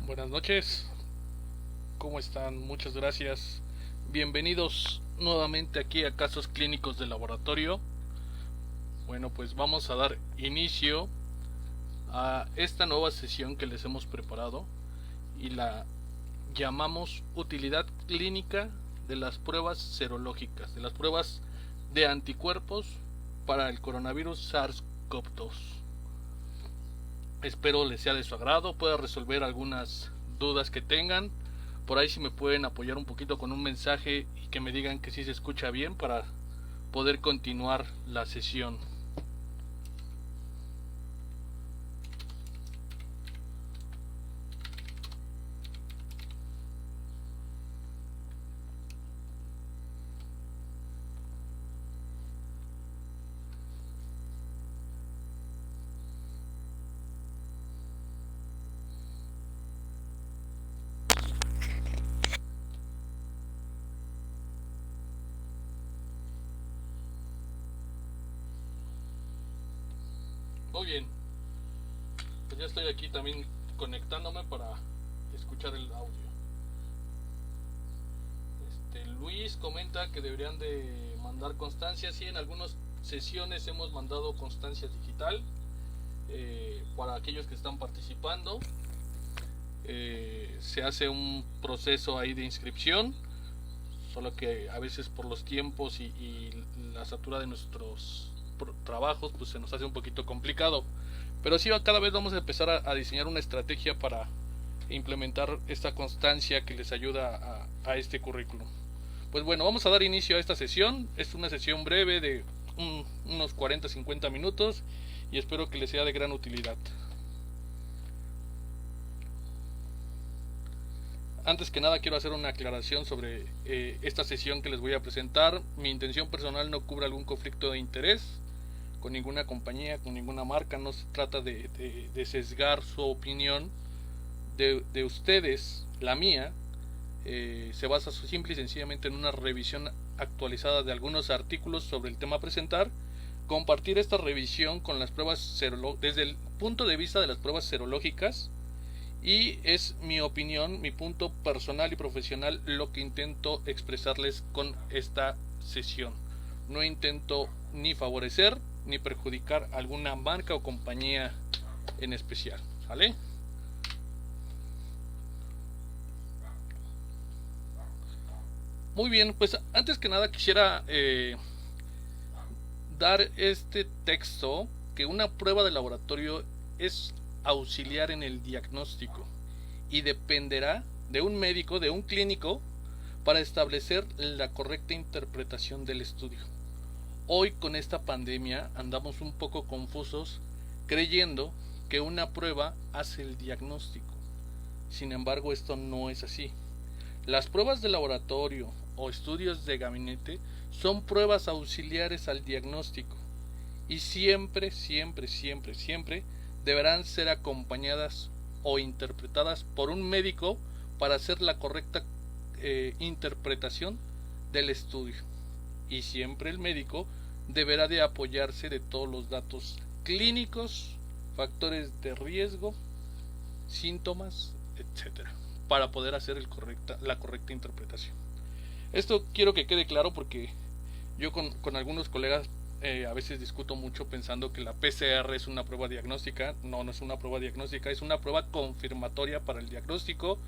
Buenas noches, ¿cómo están? Muchas gracias. Bienvenidos nuevamente aquí a Casos Clínicos de Laboratorio. Bueno, pues vamos a dar inicio a esta nueva sesión que les hemos preparado y la llamamos utilidad clínica de las pruebas serológicas, de las pruebas de anticuerpos para el coronavirus SARS-CoV-2. Espero les sea de su agrado, pueda resolver algunas dudas que tengan. Por ahí si me pueden apoyar un poquito con un mensaje y que me digan que sí se escucha bien para poder continuar la sesión. Muy bien, pues ya estoy aquí también conectándome para escuchar el audio. Luis comenta que deberían de mandar constancias. Sí, en algunas sesiones hemos mandado constancias digital para aquellos que están participando. Se hace un proceso ahí de inscripción, solo que a veces por los tiempos y la satura de nuestros trabajos pues se nos hace un poquito complicado, pero sí cada vez vamos a empezar a diseñar una estrategia para implementar esta constancia que les ayuda a este currículum. Pues bueno, vamos a dar inicio a esta sesión. Es una sesión breve de unos 40-50 minutos y espero que les sea de gran utilidad. Antes que nada quiero hacer una aclaración sobre esta sesión que les voy a presentar. Mi intención personal no cubre algún conflicto de interés con ninguna compañía, con ninguna marca. No se trata de sesgar su opinión de ustedes. La mía se basa simple y sencillamente en una revisión actualizada de algunos artículos sobre el tema a presentar. Compartir esta revisión con las pruebas desde el punto de vista de las pruebas serológicas, y es mi opinión, mi punto personal y profesional lo que intento expresarles con esta sesión. No intento ni favorecer ni perjudicar alguna marca o compañía en especial, ¿vale? Muy bien, pues antes que nada quisiera dar este texto, que una prueba de laboratorio es auxiliar en el diagnóstico y dependerá de un médico, de un clínico, para establecer la correcta interpretación del estudio. Hoy con esta pandemia andamos un poco confusos creyendo que una prueba hace el diagnóstico. Sin embargo, esto no es así. Las pruebas de laboratorio o estudios de gabinete son pruebas auxiliares al diagnóstico y siempre deberán ser acompañadas o interpretadas por un médico para hacer la correcta interpretación del estudio. Y siempre el médico deberá de apoyarse de todos los datos clínicos, factores de riesgo, síntomas, etcétera, para poder hacer la correcta interpretación. Esto quiero que quede claro porque yo con algunos colegas a veces discuto mucho pensando que la PCR es una prueba diagnóstica. No, no es una prueba diagnóstica, es una prueba confirmatoria para el diagnóstico.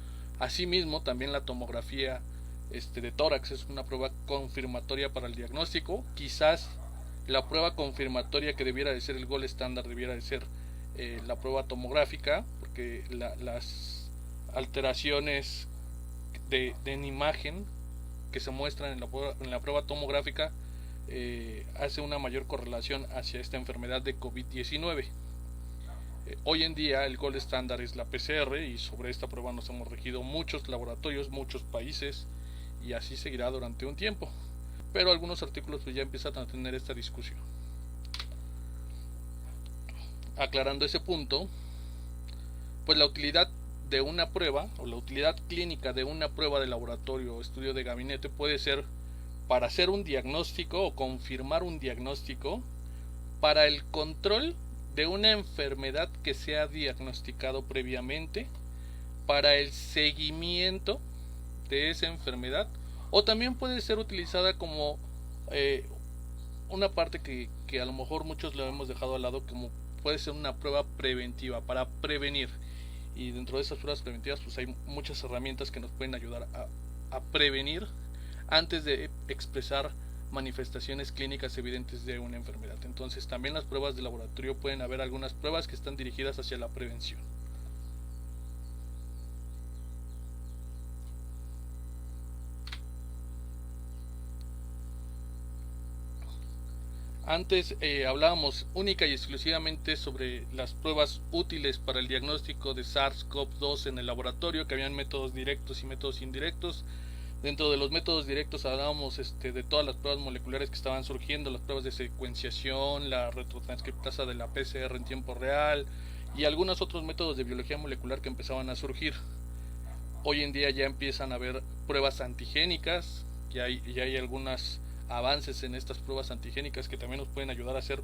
Asimismo, también la tomografía de tórax es una prueba confirmatoria para el diagnóstico. Quizás la prueba confirmatoria que debiera de ser el gold estándar debiera de ser la prueba tomográfica, porque las alteraciones en imagen que se muestran en la prueba tomográfica hace una mayor correlación hacia esta enfermedad de COVID-19. Hoy en día el gold estándar es la PCR y sobre esta prueba nos hemos regido muchos laboratorios, muchos países, y así seguirá durante un tiempo. Pero algunos artículos pues ya empiezan a tener esta discusión. Aclarando ese punto, pues la utilidad de una prueba o la utilidad clínica de una prueba de laboratorio o estudio de gabinete puede ser para hacer un diagnóstico o confirmar un diagnóstico, para el control de una enfermedad que se ha diagnosticado previamente, para el seguimiento de esa enfermedad, o también puede ser utilizada como una parte que a lo mejor muchos lo hemos dejado al lado, como puede ser una prueba preventiva para prevenir. Y dentro de esas pruebas preventivas pues hay muchas herramientas que nos pueden ayudar a prevenir antes de expresar manifestaciones clínicas evidentes de una enfermedad. Entonces también las pruebas de laboratorio, pueden haber algunas pruebas que están dirigidas hacia la prevención. Antes hablábamos única y exclusivamente sobre las pruebas útiles para el diagnóstico de SARS-CoV-2 en el laboratorio, que habían métodos directos y métodos indirectos. Dentro de los métodos directos hablábamos de todas las pruebas moleculares que estaban surgiendo, las pruebas de secuenciación, la retrotranscriptasa de la PCR en tiempo real y algunos otros métodos de biología molecular que empezaban a surgir. Hoy en día ya empiezan a haber pruebas antigénicas, ya hay algunas avances en estas pruebas antigénicas que también nos pueden ayudar a hacer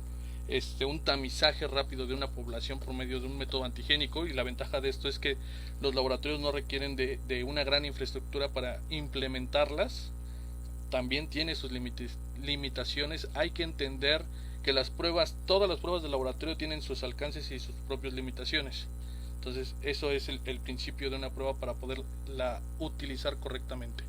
un tamizaje rápido de una población por medio de un método antigénico. Y la ventaja de esto es que los laboratorios no requieren de una gran infraestructura para implementarlas. También tiene sus limitaciones. Hay que entender que todas las pruebas del laboratorio tienen sus alcances y sus propias limitaciones. Entonces eso es el principio de una prueba para poderla utilizar correctamente.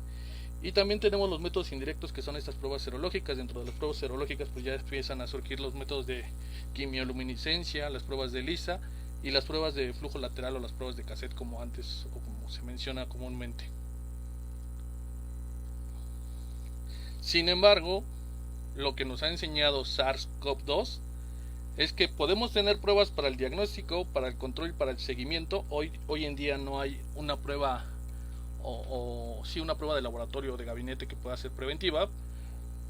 Y también tenemos los métodos indirectos, que son estas pruebas serológicas. Dentro de las pruebas serológicas pues ya empiezan a surgir los métodos de quimioluminiscencia, las pruebas de ELISA y las pruebas de flujo lateral o las pruebas de cassette, como antes o como se menciona comúnmente. Sin embargo, lo que nos ha enseñado SARS-CoV-2 es que podemos tener pruebas para el diagnóstico, para el control y para el seguimiento. Hoy en día no hay una prueba sí una prueba de laboratorio o de gabinete que pueda ser preventiva,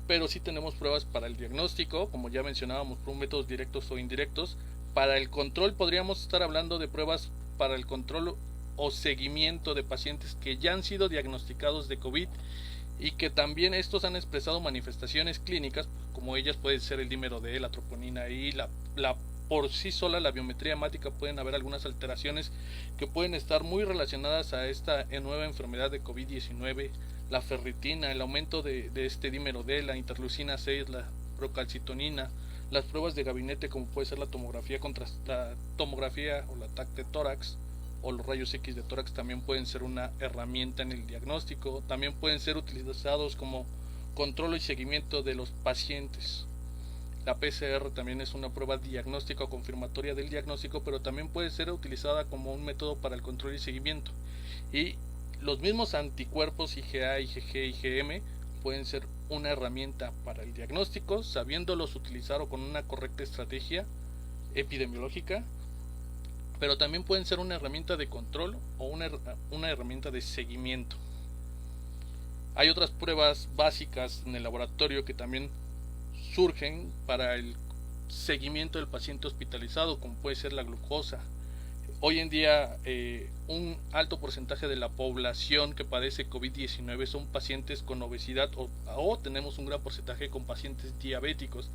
pero sí tenemos pruebas para el diagnóstico, como ya mencionábamos, por métodos directos o indirectos. Para el control podríamos estar hablando de pruebas para el control o seguimiento de pacientes que ya han sido diagnosticados de COVID y que también estos han expresado manifestaciones clínicas, como ellas pueden ser el dímero D, la troponina I, por sí sola la biometría hemática. Pueden haber algunas alteraciones que pueden estar muy relacionadas a esta nueva enfermedad de COVID-19, la ferritina, el aumento de este dímero D, la interleucina 6, la procalcitonina, las pruebas de gabinete como puede ser la tomografía o la TAC de tórax o los rayos X de tórax también pueden ser una herramienta en el diagnóstico. También pueden ser utilizados como control y seguimiento de los pacientes. La PCR también es una prueba diagnóstica o confirmatoria del diagnóstico, pero también puede ser utilizada como un método para el control y seguimiento. Y los mismos anticuerpos IgA, IgG, IgM pueden ser una herramienta para el diagnóstico, sabiéndolos utilizar o con una correcta estrategia epidemiológica, pero también pueden ser una herramienta de control o una herramienta de seguimiento. Hay otras pruebas básicas en el laboratorio que también surgen para el seguimiento del paciente hospitalizado, como puede ser la glucosa. Hoy en día un alto porcentaje de la población que padece COVID-19 son pacientes con obesidad o tenemos un gran porcentaje con pacientes diabéticos.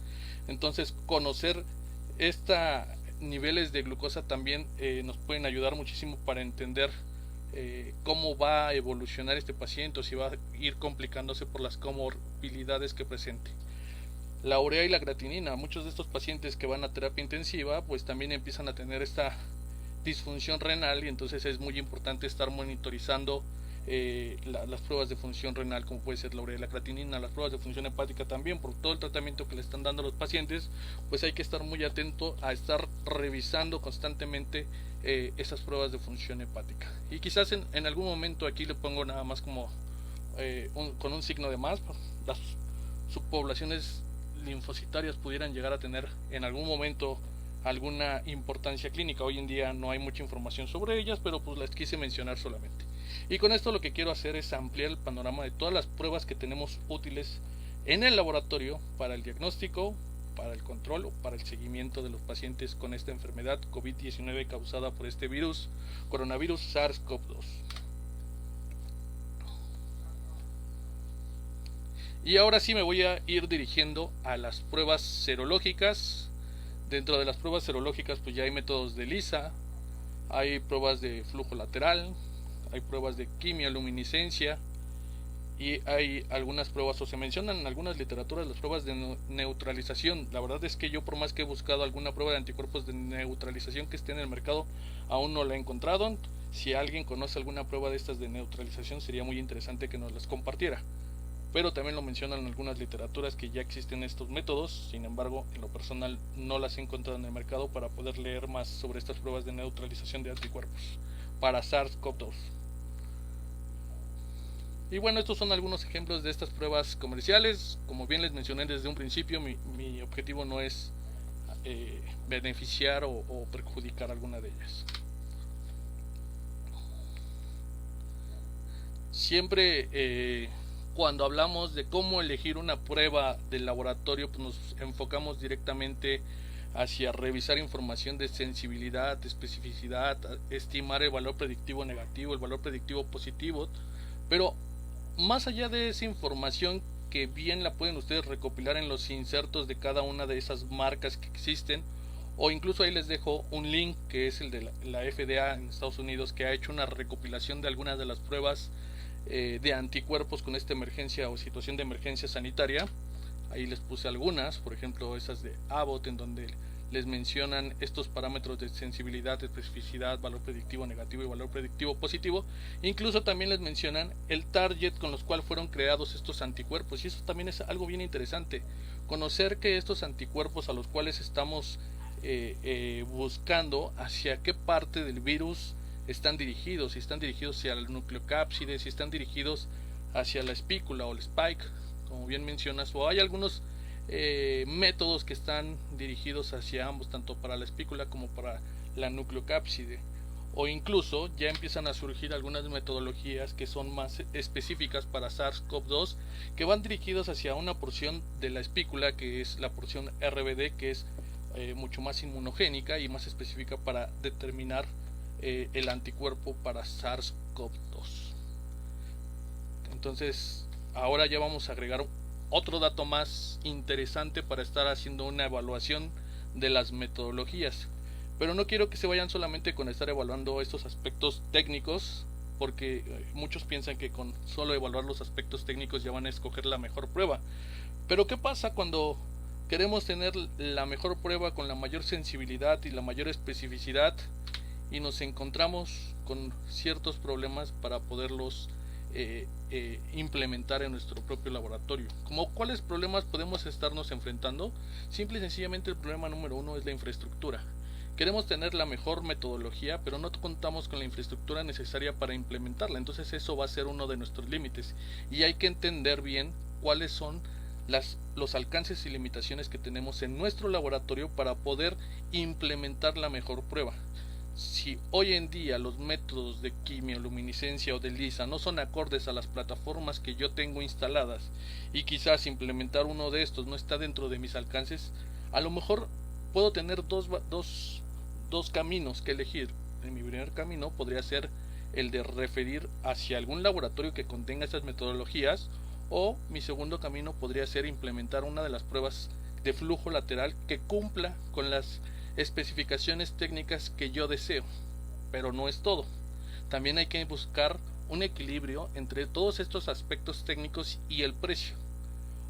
Entonces conocer estos niveles de glucosa también nos pueden ayudar muchísimo para entender cómo va a evolucionar este paciente o si va a ir complicándose por las comorbilidades que presente. La urea y la creatinina, muchos de estos pacientes que van a terapia intensiva pues también empiezan a tener esta disfunción renal y entonces es muy importante estar monitorizando las pruebas de función renal, como puede ser la urea y la creatinina, las pruebas de función hepática también. Por todo el tratamiento que le están dando a los pacientes, pues hay que estar muy atento a estar revisando constantemente esas pruebas de función hepática. Y quizás en algún momento aquí le pongo nada más como con un signo de más, las subpoblaciones linfocitarias pudieran llegar a tener en algún momento alguna importancia clínica. Hoy en día no hay mucha información sobre ellas, pero pues las quise mencionar solamente. Y con esto lo que quiero hacer es ampliar el panorama de todas las pruebas que tenemos útiles en el laboratorio para el diagnóstico, para el control o para el seguimiento de los pacientes con esta enfermedad COVID-19 causada por este coronavirus SARS-CoV-2. Y ahora sí me voy a ir dirigiendo a las pruebas serológicas. Dentro de las pruebas serológicas pues ya hay métodos de ELISA, hay pruebas de flujo lateral, hay pruebas de quimioluminiscencia y hay algunas pruebas, o se mencionan en algunas literaturas las pruebas de neutralización. La verdad es que yo, por más que he buscado alguna prueba de anticuerpos de neutralización que esté en el mercado, aún no la he encontrado. Si alguien conoce alguna prueba de estas de neutralización, sería muy interesante que nos las compartiera. Pero también lo mencionan en algunas literaturas que ya existen estos métodos. Sin embargo, en lo personal no las he encontrado en el mercado para poder leer más sobre estas pruebas de neutralización de anticuerpos para SARS-CoV-2. Y bueno, estos son algunos ejemplos de estas pruebas comerciales. Como bien les mencioné desde un principio, mi objetivo no es beneficiar o perjudicar alguna de ellas. Siempre cuando hablamos de cómo elegir una prueba del laboratorio, pues nos enfocamos directamente hacia revisar información de sensibilidad, de especificidad, estimar el valor predictivo negativo, el valor predictivo positivo, pero más allá de esa información, que bien la pueden ustedes recopilar en los insertos de cada una de esas marcas que existen, o incluso ahí les dejo un link que es el de la FDA en Estados Unidos, que ha hecho una recopilación de algunas de las pruebas de anticuerpos con esta emergencia o situación de emergencia sanitaria. Ahí les puse algunas, por ejemplo esas de Abbott, en donde les mencionan estos parámetros de sensibilidad, especificidad, valor predictivo negativo y valor predictivo positivo. Incluso también les mencionan el target con los cuales fueron creados estos anticuerpos, y eso también es algo bien interesante, conocer que estos anticuerpos a los cuales estamos buscando, hacia qué parte del virus están dirigidos, si están dirigidos hacia el nucleocápside, si están dirigidos hacia la espícula o el spike, como bien mencionas, o hay algunos métodos que están dirigidos hacia ambos, tanto para la espícula como para la nucleocápside, o incluso ya empiezan a surgir algunas metodologías que son más específicas para SARS-CoV-2, que van dirigidos hacia una porción de la espícula, que es la porción RBD, que es mucho más inmunogénica y más específica para determinar el anticuerpo para SARS-CoV-2. Entonces ahora ya vamos a agregar otro dato más interesante para estar haciendo una evaluación de las metodologías, pero no quiero que se vayan solamente con estar evaluando estos aspectos técnicos, porque muchos piensan que con solo evaluar los aspectos técnicos ya van a escoger la mejor prueba. Pero ¿qué pasa cuando queremos tener la mejor prueba con la mayor sensibilidad y la mayor especificidad y nos encontramos con ciertos problemas para poderlos implementar en nuestro propio laboratorio? ¿Cómo cuáles problemas podemos estarnos enfrentando? Simple y sencillamente el problema número uno es la infraestructura. Queremos tener la mejor metodología, pero no contamos con la infraestructura necesaria para implementarla. Entonces eso va a ser uno de nuestros límites, y hay que entender bien cuáles son los alcances y limitaciones que tenemos en nuestro laboratorio para poder implementar la mejor prueba. Si hoy en día los métodos de quimioluminiscencia o de LISA no son acordes a las plataformas que yo tengo instaladas, y quizás implementar uno de estos no está dentro de mis alcances, a lo mejor puedo tener dos caminos que elegir. En mi primer camino podría ser el de referir hacia algún laboratorio que contenga estas metodologías, o mi segundo camino podría ser implementar una de las pruebas de flujo lateral que cumpla con las especificaciones técnicas que yo deseo. Pero no es todo, también hay que buscar un equilibrio entre todos estos aspectos técnicos y el precio.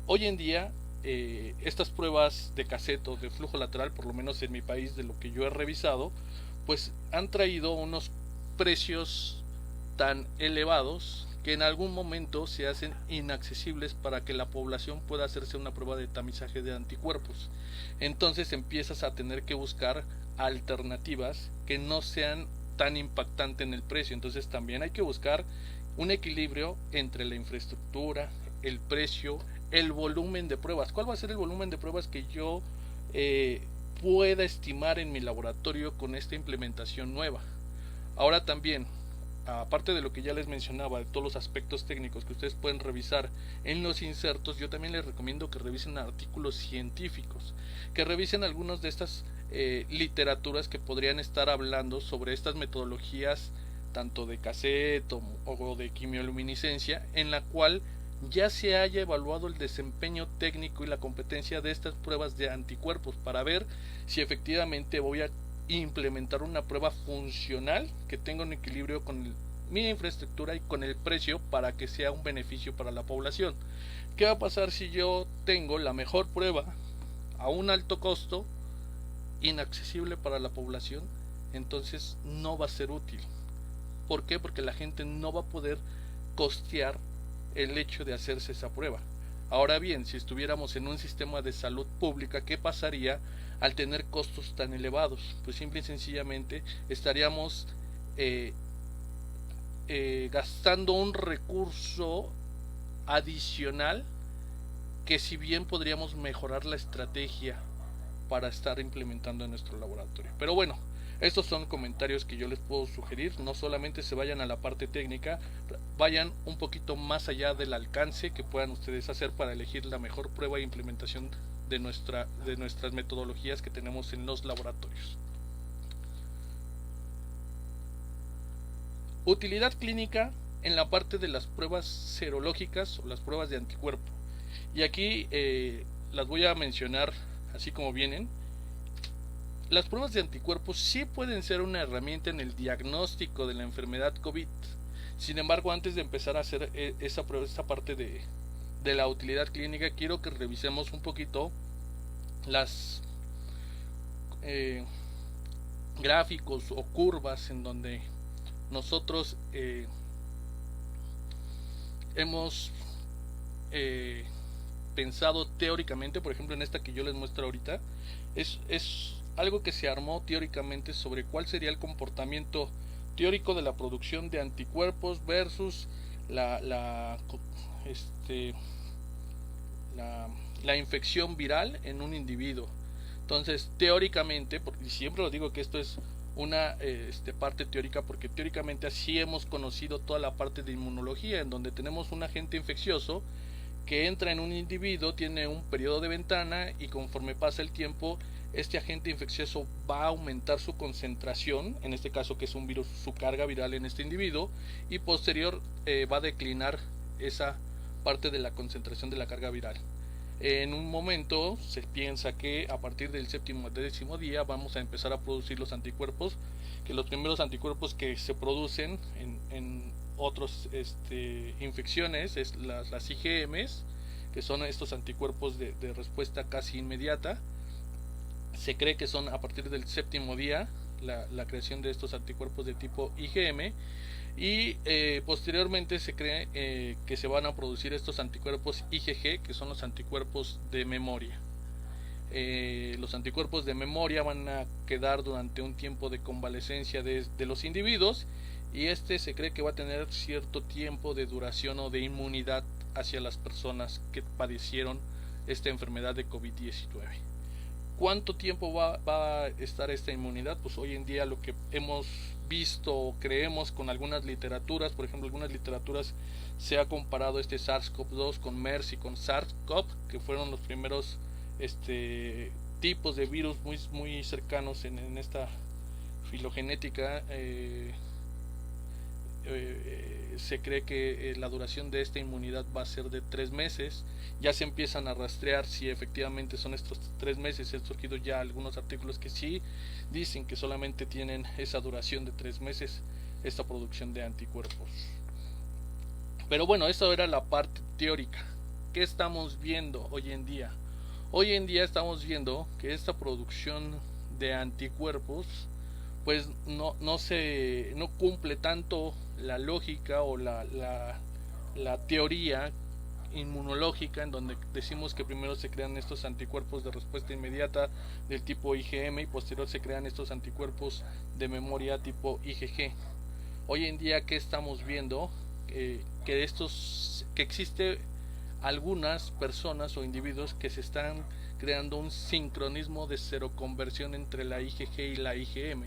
Hoy en día estas pruebas de cassette o de flujo lateral, por lo menos en mi país, de lo que yo he revisado, pues han traído unos precios tan elevados que en algún momento se hacen inaccesibles para que la población pueda hacerse una prueba de tamizaje de anticuerpos. Entonces empiezas a tener que buscar alternativas que no sean tan impactantes en el precio. Entonces también hay que buscar un equilibrio entre la infraestructura, el precio, el volumen de pruebas. ¿Cuál va a ser el volumen de pruebas que yo pueda estimar en mi laboratorio con esta implementación nueva? Ahora también, aparte de lo que ya les mencionaba, de todos los aspectos técnicos que ustedes pueden revisar en los insertos, yo también les recomiendo que revisen artículos científicos, que revisen algunas de estas literaturas que podrían estar hablando sobre estas metodologías, tanto de cassette o de quimioluminiscencia, en la cual ya se haya evaluado el desempeño técnico y la competencia de estas pruebas de anticuerpos, para ver si efectivamente voy a implementar una prueba funcional que tenga un equilibrio con mi infraestructura y con el precio para que sea un beneficio para la población. ¿Qué va a pasar si yo tengo la mejor prueba a un alto costo, inaccesible para la población? Entonces no va a ser útil. ¿Por qué? Porque la gente no va a poder costear el hecho de hacerse esa prueba. Ahora bien, si estuviéramos en un sistema de salud pública, ¿qué pasaría al tener costos tan elevados? Pues simple y sencillamente estaríamos gastando un recurso adicional que, si bien podríamos mejorar la estrategia para estar implementando en nuestro laboratorio. Pero bueno, estos son comentarios que yo les puedo sugerir. No solamente se vayan a la parte técnica, vayan un poquito más allá del alcance que puedan ustedes hacer para elegir la mejor prueba e implementación de nuestras metodologías que tenemos en los laboratorios. Utilidad clínica en la parte de las pruebas serológicas o las pruebas de anticuerpo. Y aquí las voy a mencionar así como vienen. Las pruebas de anticuerpos sí pueden ser una herramienta en el diagnóstico de la enfermedad COVID. Sin embargo, antes de empezar a hacer esta parte de la utilidad clínica, quiero que revisemos un poquito las gráficos o curvas en donde nosotros hemos pensado teóricamente. Por ejemplo, en esta que yo les muestro ahorita, es algo que se armó teóricamente sobre cuál sería el comportamiento teórico de la producción de anticuerpos versus la infección viral en un individuo. Entonces, teóricamente, porque siempre lo digo que esto es una parte teórica, porque teóricamente así hemos conocido toda la parte de inmunología, en donde tenemos un agente infeccioso que entra en un individuo, tiene un periodo de ventana, y conforme pasa el tiempo, este agente infeccioso va a aumentar su concentración, en este caso que es un virus, su carga viral en este individuo, y posterior va a declinar esa parte de la concentración de la carga viral. En un momento se piensa que a partir del séptimo o décimo día vamos a empezar a producir los anticuerpos, que los primeros anticuerpos que se producen en otras infecciones es las IgMs, que son estos anticuerpos de respuesta casi inmediata. Se cree que son a partir del séptimo día la creación de estos anticuerpos de tipo IgM, y posteriormente se cree que se van a producir estos anticuerpos IgG, que son los anticuerpos de memoria. Los anticuerpos de memoria van a quedar durante un tiempo de convalecencia de los individuos, y se cree que va a tener cierto tiempo de duración o de inmunidad hacia las personas que padecieron esta enfermedad de COVID-19. ¿Cuánto tiempo va a estar esta inmunidad? Pues hoy en día lo que hemos visto o creemos con algunas literaturas, por ejemplo, algunas literaturas se ha comparado SARS-CoV-2 con MERS y con SARS-CoV, que fueron los primeros tipos de virus muy cercanos en esta filogenética. Se cree que la duración de esta inmunidad va a ser de 3 meses. Ya se empiezan a rastrear si efectivamente son estos 3 meses. Han surgido ya algunos artículos que sí dicen que solamente tienen esa duración de 3 meses esta producción de anticuerpos. Pero bueno, eso era la parte teórica. ¿Qué estamos viendo hoy en día? Hoy en día estamos viendo que esta producción de anticuerpos pues no cumple tanto la lógica o la teoría inmunológica, en donde decimos que primero se crean estos anticuerpos de respuesta inmediata del tipo IgM y posterior se crean estos anticuerpos de memoria tipo IgG. Hoy en día, ¿qué estamos viendo? Que existe algunas personas o individuos que se están creando un sincronismo de seroconversión entre la IgG y la IgM.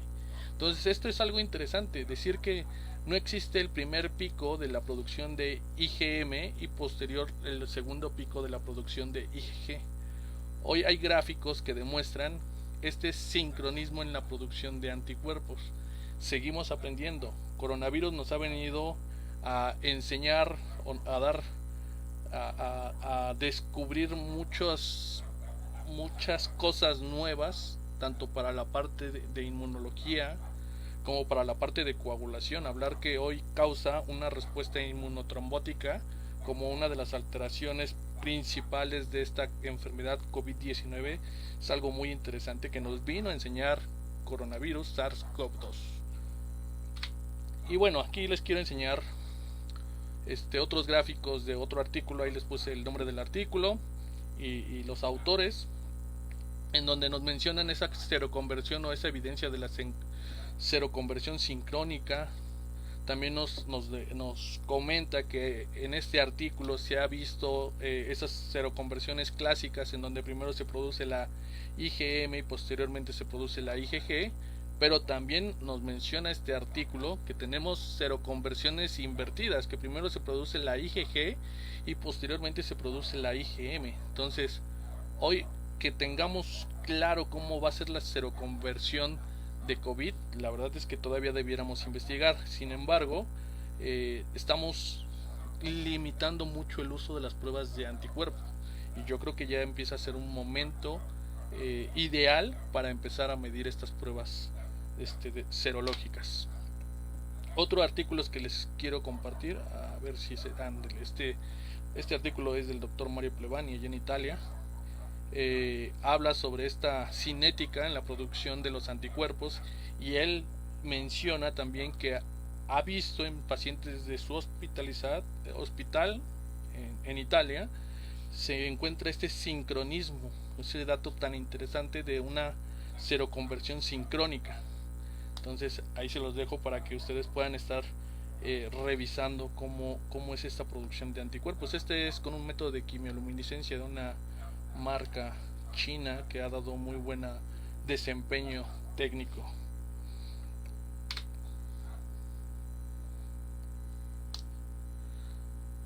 Entonces esto es algo interesante, decir que no existe el primer pico de la producción de IgM y posterior el segundo pico de la producción de IgG. Hoy hay gráficos que demuestran este sincronismo en la producción de anticuerpos. Seguimos aprendiendo. Coronavirus nos ha venido a enseñar, a descubrir muchas cosas nuevas, tanto para la parte de inmunología como para la parte de coagulación. Hablar que hoy causa una respuesta inmunotrombótica como una de las alteraciones principales de esta enfermedad COVID-19 es algo muy interesante que nos vino a enseñar coronavirus SARS-CoV-2. Y bueno, aquí les quiero enseñar otros gráficos de otro artículo. Ahí les puse el nombre del artículo y los autores, en donde nos mencionan esa seroconversión o esa evidencia de la seroconversión sincrónica. También nos comenta que en este artículo se ha visto esas seroconversiones clásicas, en donde primero se produce la IgM y posteriormente se produce la IgG, pero también nos menciona este artículo que tenemos seroconversiones invertidas, que primero se produce la IgG y posteriormente se produce la IgM. Entonces, hoy que tengamos claro cómo va a ser la seroconversión de COVID, la verdad es que todavía debiéramos investigar. Sin embargo, estamos limitando mucho el uso de las pruebas de anticuerpos, y yo creo que ya empieza a ser un momento ideal para empezar a medir estas pruebas serológicas. Otro artículo que les quiero compartir, a ver si se dan, este artículo es del doctor Mario Plevani allá en Italia. Habla sobre esta cinética en la producción de los anticuerpos, y él menciona también que ha visto en pacientes de su hospital en Italia, se encuentra este sincronismo, ese dato tan interesante de una seroconversión sincrónica. Entonces ahí se los dejo para que ustedes puedan estar revisando cómo es esta producción de anticuerpos. Este es con un método de quimioluminiscencia de una marca china que ha dado muy buen desempeño técnico.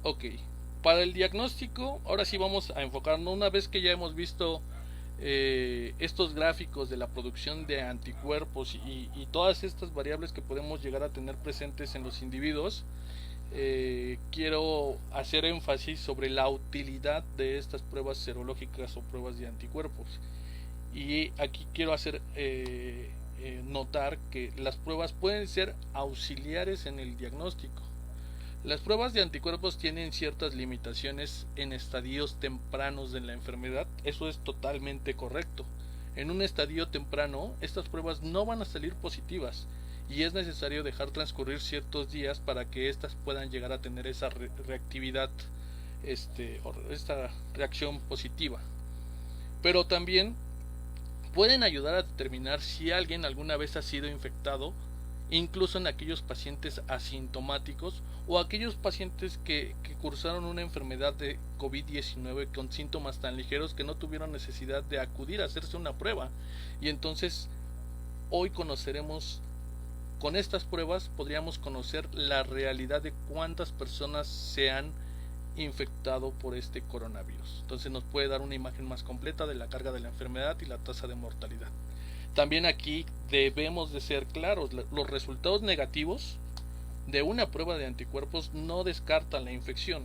Ok, para el diagnóstico, ahora sí vamos a enfocarnos. Una vez que ya hemos visto estos gráficos de la producción de anticuerpos y todas estas variables que podemos llegar a tener presentes en los individuos, quiero hacer énfasis sobre la utilidad de estas pruebas serológicas o pruebas de anticuerpos. Y aquí quiero hacer notar que las pruebas pueden ser auxiliares en el diagnóstico. Las pruebas de anticuerpos tienen ciertas limitaciones en estadios tempranos de la enfermedad. Eso es totalmente correcto. En un estadio temprano, estas pruebas no van a salir positivas, y es necesario dejar transcurrir ciertos días para que éstas puedan llegar a tener esa reactividad, esta reacción positiva. Pero también pueden ayudar a determinar si alguien alguna vez ha sido infectado, incluso en aquellos pacientes asintomáticos o aquellos pacientes que cursaron una enfermedad de COVID-19 con síntomas tan ligeros que no tuvieron necesidad de acudir a hacerse una prueba. Y entonces hoy conoceremos, con estas pruebas podríamos conocer la realidad de cuántas personas se han infectado por este coronavirus. Entonces nos puede dar una imagen más completa de la carga de la enfermedad y la tasa de mortalidad. También aquí debemos de ser claros, los resultados negativos de una prueba de anticuerpos no descartan la infección.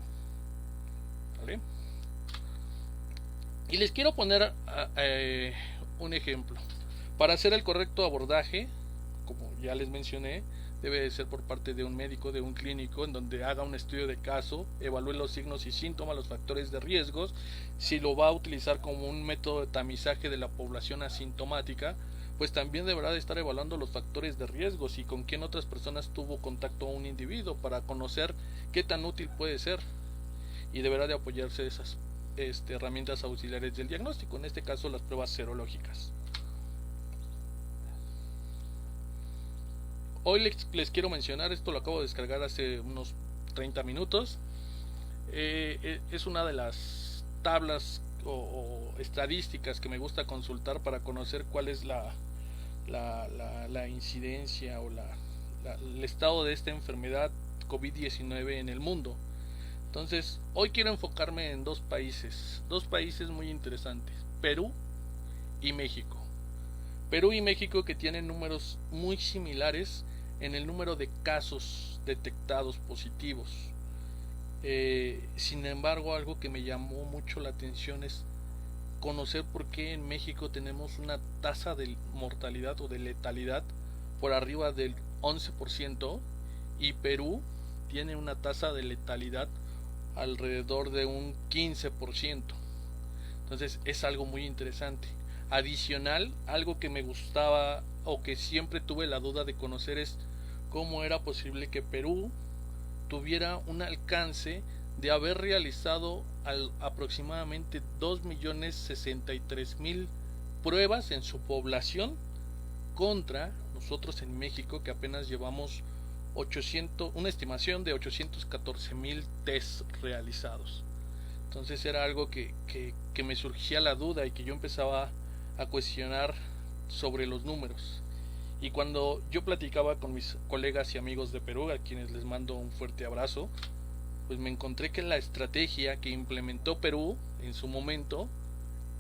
¿Vale? Y les quiero poner un ejemplo. Para hacer el correcto abordaje, como ya les mencioné, debe de ser por parte de un médico, de un clínico, en donde haga un estudio de caso, evalúe los signos y síntomas, los factores de riesgos. Si lo va a utilizar como un método de tamizaje de la población asintomática, pues también deberá de estar evaluando los factores de riesgos y con quién otras personas tuvo contacto un individuo para conocer qué tan útil puede ser, y deberá de apoyarse de esas herramientas auxiliares del diagnóstico, en este caso las pruebas serológicas. Hoy les quiero mencionar, esto lo acabo de descargar hace unos 30 minutos, es una de las tablas o estadísticas que me gusta consultar para conocer cuál es la incidencia o el estado de esta enfermedad COVID-19 en el mundo. Entonces, hoy quiero enfocarme en dos países muy interesantes, Perú y México. Perú y México, que tienen números muy similares en el número de casos detectados positivos. Sin embargo, algo que me llamó mucho la atención es conocer por qué en México tenemos una tasa de mortalidad o de letalidad por arriba del 11% y Perú tiene una tasa de letalidad alrededor de un 15%. Entonces es algo muy interesante. Adicional, algo que me gustaba o que siempre tuve la duda de conocer es cómo era posible que Perú tuviera un alcance de haber realizado aproximadamente 2.063.000 pruebas en su población contra nosotros en México, que apenas llevamos una estimación de 814.000 test realizados. Entonces era algo que me surgía la duda y que yo empezaba a cuestionar sobre los números. Y cuando yo platicaba con mis colegas y amigos de Perú, a quienes les mando un fuerte abrazo, pues me encontré que la estrategia que implementó Perú en su momento,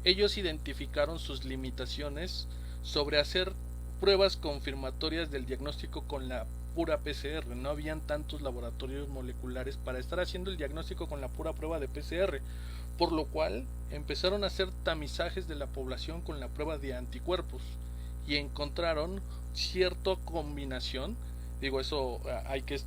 ellos identificaron sus limitaciones sobre hacer pruebas confirmatorias del diagnóstico con la pura PCR. No habían tantos laboratorios moleculares para estar haciendo el diagnóstico con la pura prueba de PCR, por lo cual empezaron a hacer tamizajes de la población con la prueba de anticuerpos y encontraron cierta combinación. Digo, eso hay que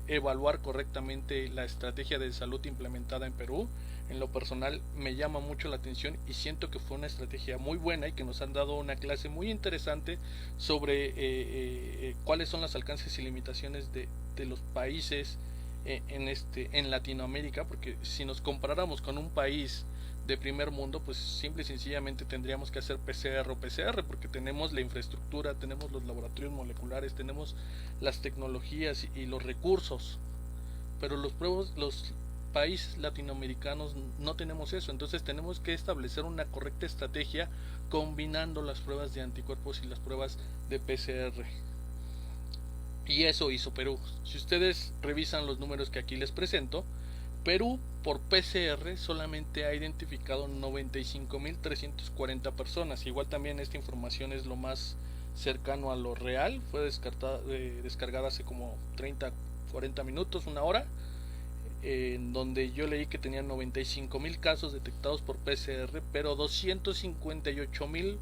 evaluar correctamente la estrategia de salud implementada en Perú. En lo personal me llama mucho la atención y siento que fue una estrategia muy buena y que nos han dado una clase muy interesante sobre cuáles son los alcances y limitaciones de los países en Latinoamérica, porque si nos comparáramos con un país de primer mundo, pues simple y sencillamente tendríamos que hacer PCR o PCR, porque tenemos la infraestructura, tenemos los laboratorios moleculares, tenemos las tecnologías y los recursos, pero los países latinoamericanos no tenemos eso. Entonces tenemos que establecer una correcta estrategia combinando las pruebas de anticuerpos y las pruebas de PCR. Y eso hizo Perú. Si ustedes revisan los números que aquí les presento, Perú por PCR solamente ha identificado 95.340 personas. Igual también esta información es lo más cercano a lo real. Fue descargada hace como 30-40 minutos, una hora, en donde yo leí que tenían 95.000 casos detectados por PCR, pero 258.000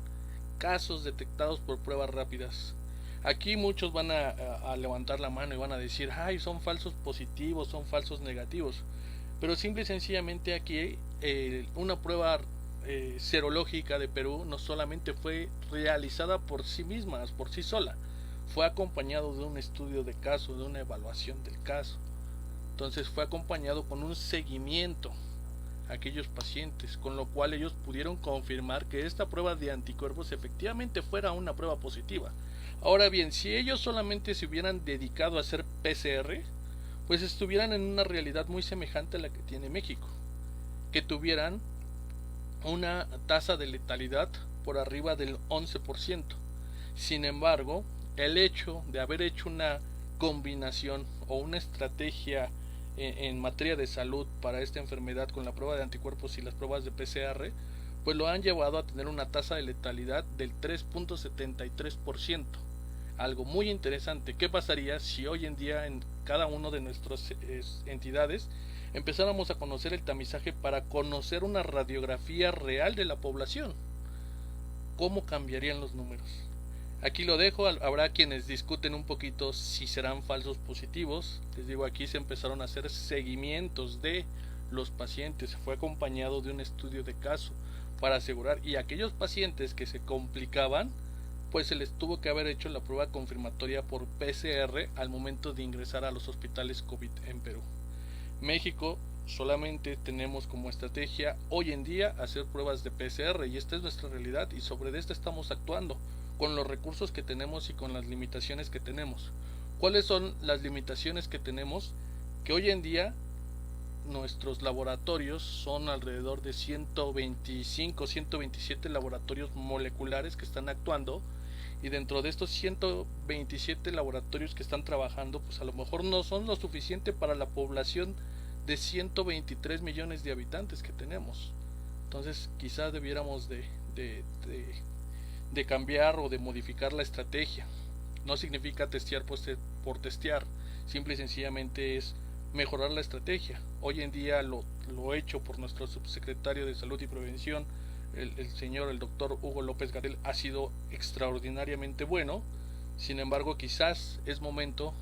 casos detectados por pruebas rápidas. Aquí muchos van a levantar la mano y van a decir, ay, son falsos positivos, son falsos negativos. Pero simple y sencillamente aquí una prueba serológica de Perú no solamente fue realizada por sí misma, por sí sola, fue acompañado de un estudio de caso, de una evaluación del caso. Entonces fue acompañado con un seguimiento a aquellos pacientes, con lo cual ellos pudieron confirmar que esta prueba de anticuerpos efectivamente fuera una prueba positiva. Ahora bien, si ellos solamente se hubieran dedicado a hacer PCR, pues estuvieran en una realidad muy semejante a la que tiene México, que tuvieran una tasa de letalidad por arriba del 11%. Sin embargo, el hecho de haber hecho una combinación o una estrategia en materia de salud para esta enfermedad con la prueba de anticuerpos y las pruebas de PCR, pues lo han llevado a tener una tasa de letalidad del 3.73%. Algo muy interesante. ¿Qué pasaría si hoy en día en cada una de nuestras entidades empezáramos a conocer el tamizaje para conocer una radiografía real de la población? ¿Cómo cambiarían los números? Aquí lo dejo, habrá quienes discuten un poquito si serán falsos positivos. Les digo, aquí se empezaron a hacer seguimientos de los pacientes, fue acompañado de un estudio de caso para asegurar, y aquellos pacientes que se complicaban, pues se les tuvo que haber hecho la prueba confirmatoria por PCR al momento de ingresar a los hospitales COVID en Perú. México solamente tenemos como estrategia hoy en día hacer pruebas de PCR, y esta es nuestra realidad, y sobre esta estamos actuando con los recursos que tenemos y con las limitaciones que tenemos. ¿Cuáles son las limitaciones que tenemos? Que hoy en día nuestros laboratorios son alrededor de 125, 127 laboratorios moleculares que están actuando, y dentro de estos 127 laboratorios que están trabajando, pues a lo mejor no son lo suficiente para la población de 123 millones de habitantes que tenemos. Entonces quizás debiéramos de cambiar o de modificar la estrategia. No significa testear por testear, simple y sencillamente es mejorar la estrategia. Hoy en día lo hecho por nuestro subsecretario de Salud y Prevención, el doctor Hugo López-Gatell, ha sido extraordinariamente bueno. Sin embargo, quizás es momento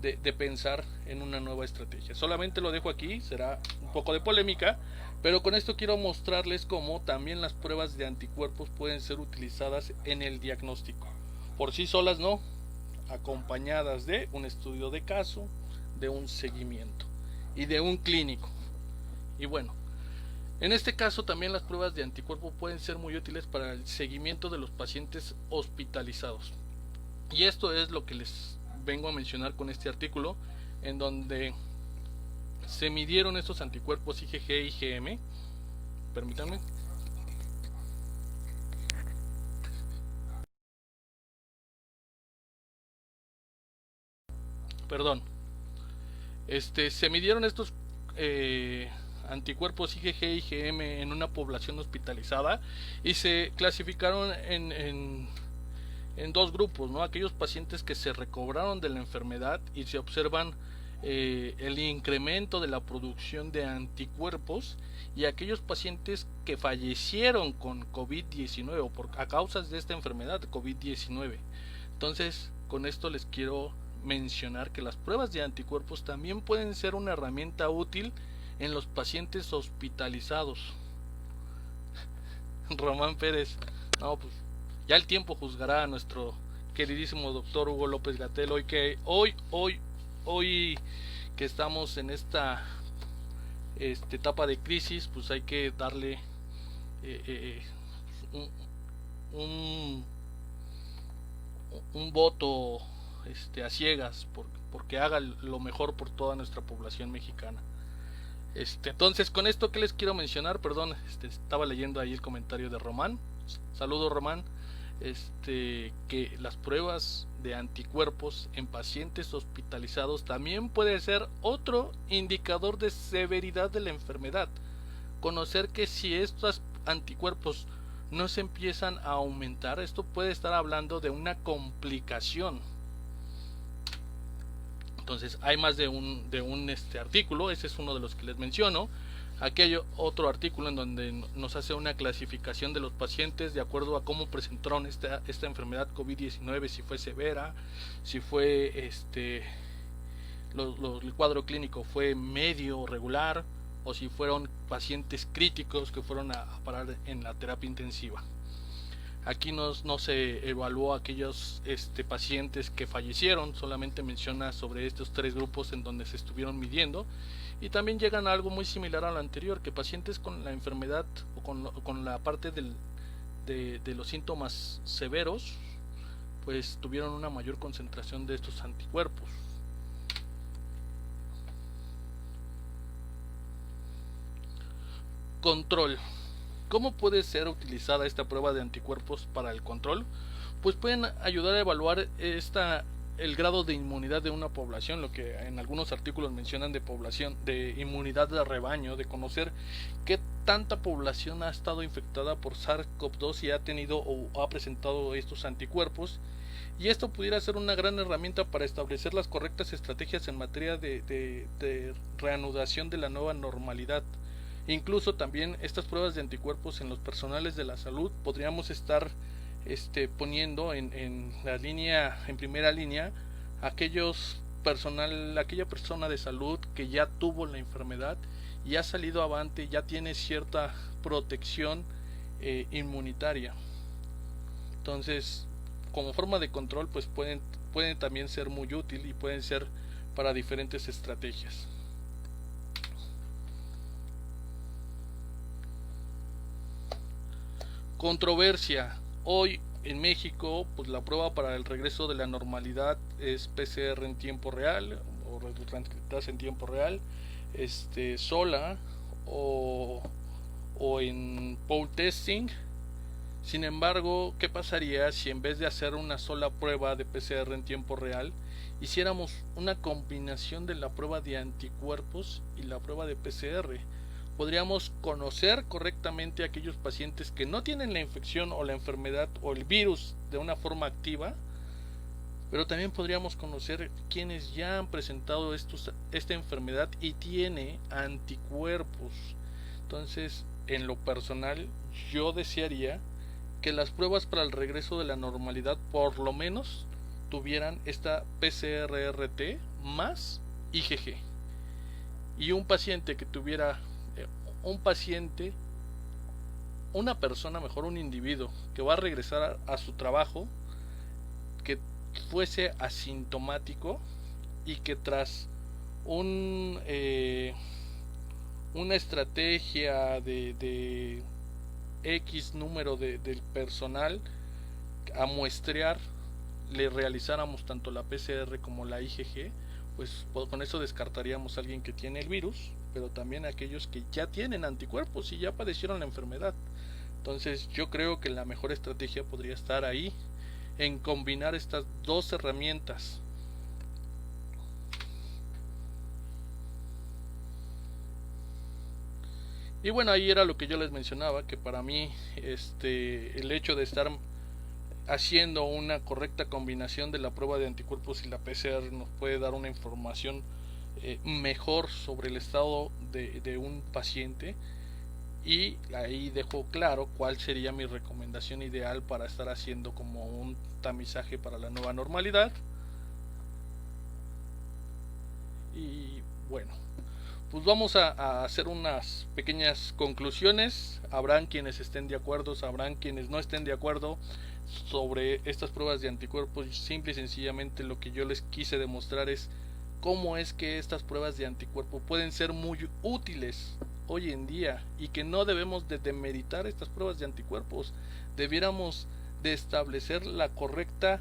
de pensar en una nueva estrategia. Solamente lo dejo aquí, será un poco de polémica, pero con esto quiero mostrarles cómo también las pruebas de anticuerpos pueden ser utilizadas en el diagnóstico. Por sí solas no, acompañadas de un estudio de caso, de un seguimiento y de un clínico. Y bueno, en este caso también las pruebas de anticuerpo pueden ser muy útiles para el seguimiento de los pacientes hospitalizados. Y esto es lo que les vengo a mencionar con este artículo, en donde se midieron estos anticuerpos IgG y IgM. Permítanme. Perdón. Se midieron estos anticuerpos IgG y IgM en una población hospitalizada y se clasificaron en dos grupos, ¿no? Aquellos pacientes que se recobraron de la enfermedad y se observan el incremento de la producción de anticuerpos, y aquellos pacientes que fallecieron con COVID-19 o a causas de esta enfermedad COVID-19. Entonces, con esto les quiero mencionar que las pruebas de anticuerpos también pueden ser una herramienta útil en los pacientes hospitalizados. Román Pérez, no, pues ya el tiempo juzgará a nuestro queridísimo doctor Hugo López-Gatell. Hoy que estamos en esta etapa de crisis, pues hay que darle un voto a ciegas porque haga lo mejor por toda nuestra población mexicana. Entonces, con esto que les quiero mencionar, perdón, estaba leyendo ahí el comentario de Román. Saludo, Román. Que las pruebas de anticuerpos en pacientes hospitalizados también puede ser otro indicador de severidad de la enfermedad. Conocer que si estos anticuerpos no se empiezan a aumentar, esto puede estar hablando de una complicación. Entonces hay más de un artículo, ese es uno de los que les menciono. Aquí hay otro artículo en donde nos hace una clasificación de los pacientes de acuerdo a cómo presentaron esta enfermedad COVID-19, si fue severa, si fue el cuadro clínico fue medio o regular, o si fueron pacientes críticos que fueron a parar en la terapia intensiva. Aquí no se evaluó a aquellos pacientes que fallecieron, solamente menciona sobre estos tres grupos en donde se estuvieron midiendo. Y también llegan a algo muy similar a lo anterior, que pacientes con la enfermedad o con la parte de los síntomas severos, pues tuvieron una mayor concentración de estos anticuerpos. Control. ¿Cómo puede ser utilizada esta prueba de anticuerpos para el control? Pues pueden ayudar a evaluar el grado de inmunidad de una población, lo que en algunos artículos mencionan de población, de inmunidad de rebaño, de conocer qué tanta población ha estado infectada por SARS-CoV-2 y ha tenido o ha presentado estos anticuerpos. Y esto pudiera ser una gran herramienta para establecer las correctas estrategias en materia de reanudación de la nueva normalidad. Incluso también estas pruebas de anticuerpos en los personales de la salud podríamos estar poniendo en primera línea aquella persona de salud que ya tuvo la enfermedad y ha salido avante, ya tiene cierta protección inmunitaria. Entonces, como forma de control, pues pueden también ser muy útil y pueden ser para diferentes estrategias. Controversia. Hoy en México, pues la prueba para el regreso de la normalidad es PCR en tiempo real o transcriptase en tiempo real, sola o en pool testing. Sin embargo, ¿qué pasaría si en vez de hacer una sola prueba de PCR en tiempo real, hiciéramos una combinación de la prueba de anticuerpos y la prueba de PCR? Podríamos conocer correctamente a aquellos pacientes que no tienen la infección o la enfermedad o el virus de una forma activa, pero también podríamos conocer quienes ya han presentado esta enfermedad y tiene anticuerpos. Entonces, en lo personal, yo desearía que las pruebas para el regreso de la normalidad por lo menos tuvieran esta PCR-RT más IgG. Y un paciente que tuviera, una persona, mejor un individuo, que va a regresar a su trabajo, que fuese asintomático y que tras una estrategia de X número del personal a muestrear le realizáramos tanto la PCR como la IgG, pues con eso descartaríamos a alguien que tiene el virus, pero también a aquellos que ya tienen anticuerpos y ya padecieron la enfermedad. Entonces yo creo que la mejor estrategia podría estar ahí, en combinar estas dos herramientas. Y bueno, ahí era lo que yo les mencionaba, que para mí el hecho de estar haciendo una correcta combinación de la prueba de anticuerpos y la PCR nos puede dar una información mejor sobre el estado de un paciente, y ahí dejo claro cuál sería mi recomendación ideal para estar haciendo como un tamizaje para la nueva normalidad. Y bueno, pues vamos a hacer unas pequeñas conclusiones. Habrán quienes estén de acuerdo, habrán quienes no estén de acuerdo sobre estas pruebas de anticuerpos. Simple y sencillamente lo que yo les quise demostrar es cómo es que estas pruebas de anticuerpos pueden ser muy útiles hoy en día, y que no debemos de demeritar estas pruebas de anticuerpos. Debiéramos de establecer la correcta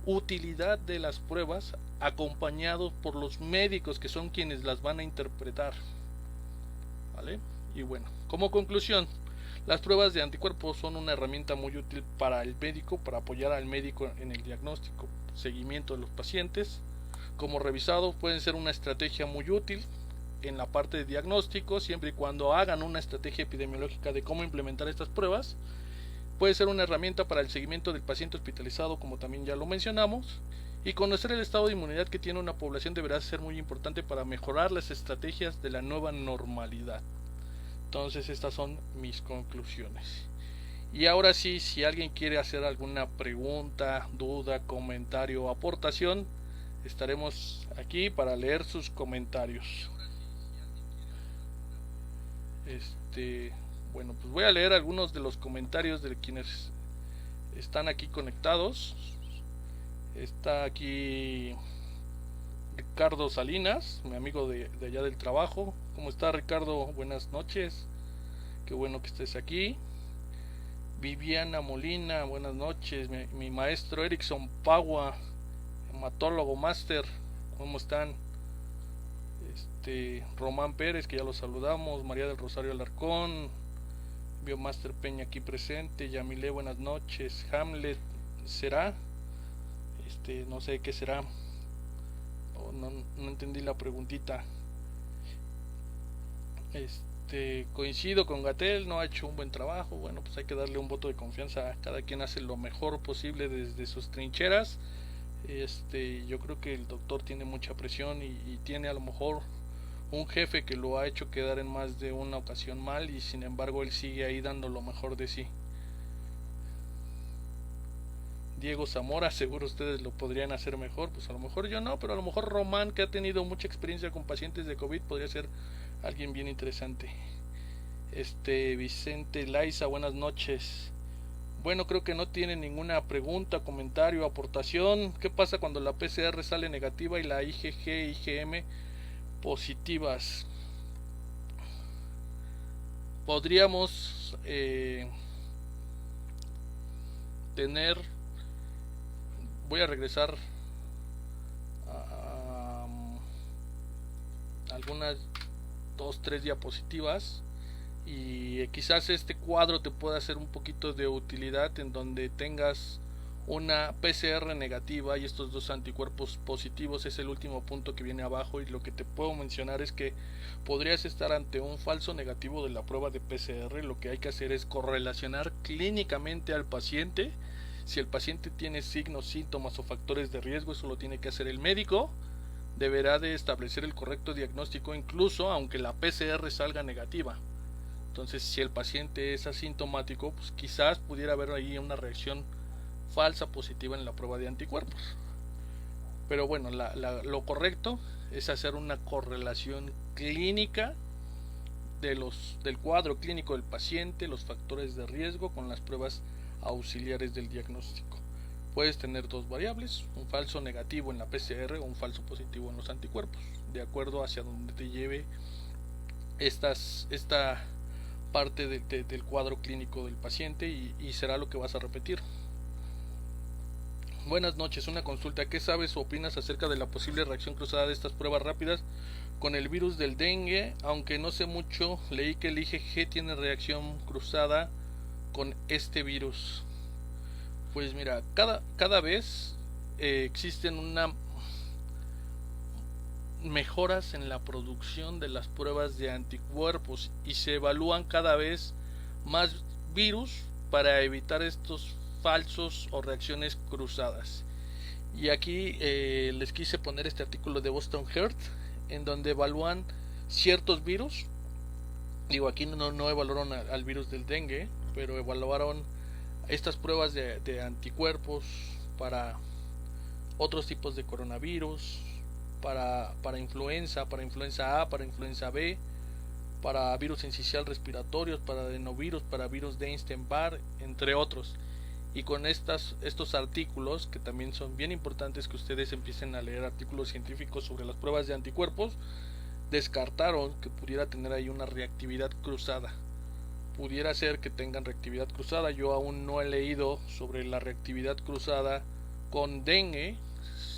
utilidad de las pruebas, acompañados por los médicos que son quienes las van a interpretar, ¿vale? Y bueno, como conclusión, las pruebas de anticuerpos son una herramienta muy útil para el médico, para apoyar al médico en el diagnóstico, seguimiento de los pacientes. Como revisado, pueden ser una estrategia muy útil en la parte de diagnóstico, siempre y cuando hagan una estrategia epidemiológica de cómo implementar estas pruebas. Puede ser una herramienta para el seguimiento del paciente hospitalizado, como también ya lo mencionamos. Y conocer el estado de inmunidad que tiene una población deberá ser muy importante para mejorar las estrategias de la nueva normalidad. Entonces estas son mis conclusiones. Y ahora sí, si alguien quiere hacer alguna pregunta, duda, comentario o aportación, estaremos aquí para leer sus comentarios. Bueno, pues voy a leer algunos de los comentarios de quienes están aquí conectados. Está aquí Ricardo Salinas, mi amigo de allá del trabajo. ¿Cómo está, Ricardo? Buenas noches. Qué bueno que estés aquí. Viviana Molina, buenas noches. Mi maestro Erickson Pagua, hematólogo máster. ¿Cómo están? Román Pérez, que ya lo saludamos. María del Rosario Alarcón, Biomaster Peña aquí presente. Yamile, buenas noches. Hamlet, ¿será? No sé qué será. No entendí la preguntita. Coincido con Gatel, no ha hecho un buen trabajo. Bueno, pues hay que darle un voto de confianza. Cada quien hace lo mejor posible desde sus trincheras. Yo creo que el doctor tiene mucha presión y tiene a lo mejor un jefe que lo ha hecho quedar en más de una ocasión mal, y sin embargo él sigue ahí dando lo mejor de sí. Diego Zamora, seguro ustedes lo podrían hacer mejor. Pues a lo mejor yo no, pero a lo mejor Román, que ha tenido mucha experiencia con pacientes de COVID, podría ser alguien bien interesante. Vicente Laiza, buenas noches. Bueno, creo que no tiene ninguna pregunta, comentario, aportación. ¿Qué pasa cuando la PCR sale negativa y la IgG y IgM positivas? Podríamos tener... Voy a regresar a algunas 2-3 diapositivas, y quizás este cuadro te pueda hacer un poquito de utilidad, en donde tengas una PCR negativa y estos dos anticuerpos positivos. Es el último punto que viene abajo, y lo que te puedo mencionar es que podrías estar ante un falso negativo de la prueba de PCR. Lo que hay que hacer es correlacionar clínicamente al paciente. Si el paciente tiene signos, síntomas o factores de riesgo, eso lo tiene que hacer el médico. Deberá de establecer el correcto diagnóstico, incluso aunque la PCR salga negativa. Entonces, si el paciente es asintomático, pues quizás pudiera haber ahí una reacción falsa positiva en la prueba de anticuerpos. Pero bueno, lo correcto es hacer una correlación clínica del cuadro clínico del paciente, los factores de riesgo con las pruebas auxiliares del diagnóstico. Puedes tener dos variables, un falso negativo en la PCR o un falso positivo en los anticuerpos, de acuerdo hacia donde te lleve esta parte del cuadro clínico del paciente y será lo que vas a repetir. Buenas noches, una consulta. ¿Qué sabes o opinas acerca de la posible reacción cruzada de estas pruebas rápidas con el virus del dengue? Aunque no sé mucho, leí que el IgG tiene reacción cruzada con este virus. Pues mira, cada vez existen mejoras en la producción de las pruebas de anticuerpos y se evalúan cada vez más virus para evitar estos falsos o reacciones cruzadas. Y aquí les quise poner este artículo de Boston Heart en donde evalúan ciertos virus. Digo, aquí no evaluaron al virus del dengue, pero evaluaron estas pruebas de anticuerpos para otros tipos de coronavirus, para influenza A, para influenza B, para virus sincicial respiratorios, para adenovirus, para virus de Epstein-Barr, entre otros. Y con estos artículos, que también son bien importantes que ustedes empiecen a leer artículos científicos sobre las pruebas de anticuerpos, descartaron que pudiera tener ahí una reactividad cruzada. Pudiera ser que tengan reactividad cruzada. Yo aún no he leído sobre la reactividad cruzada con dengue.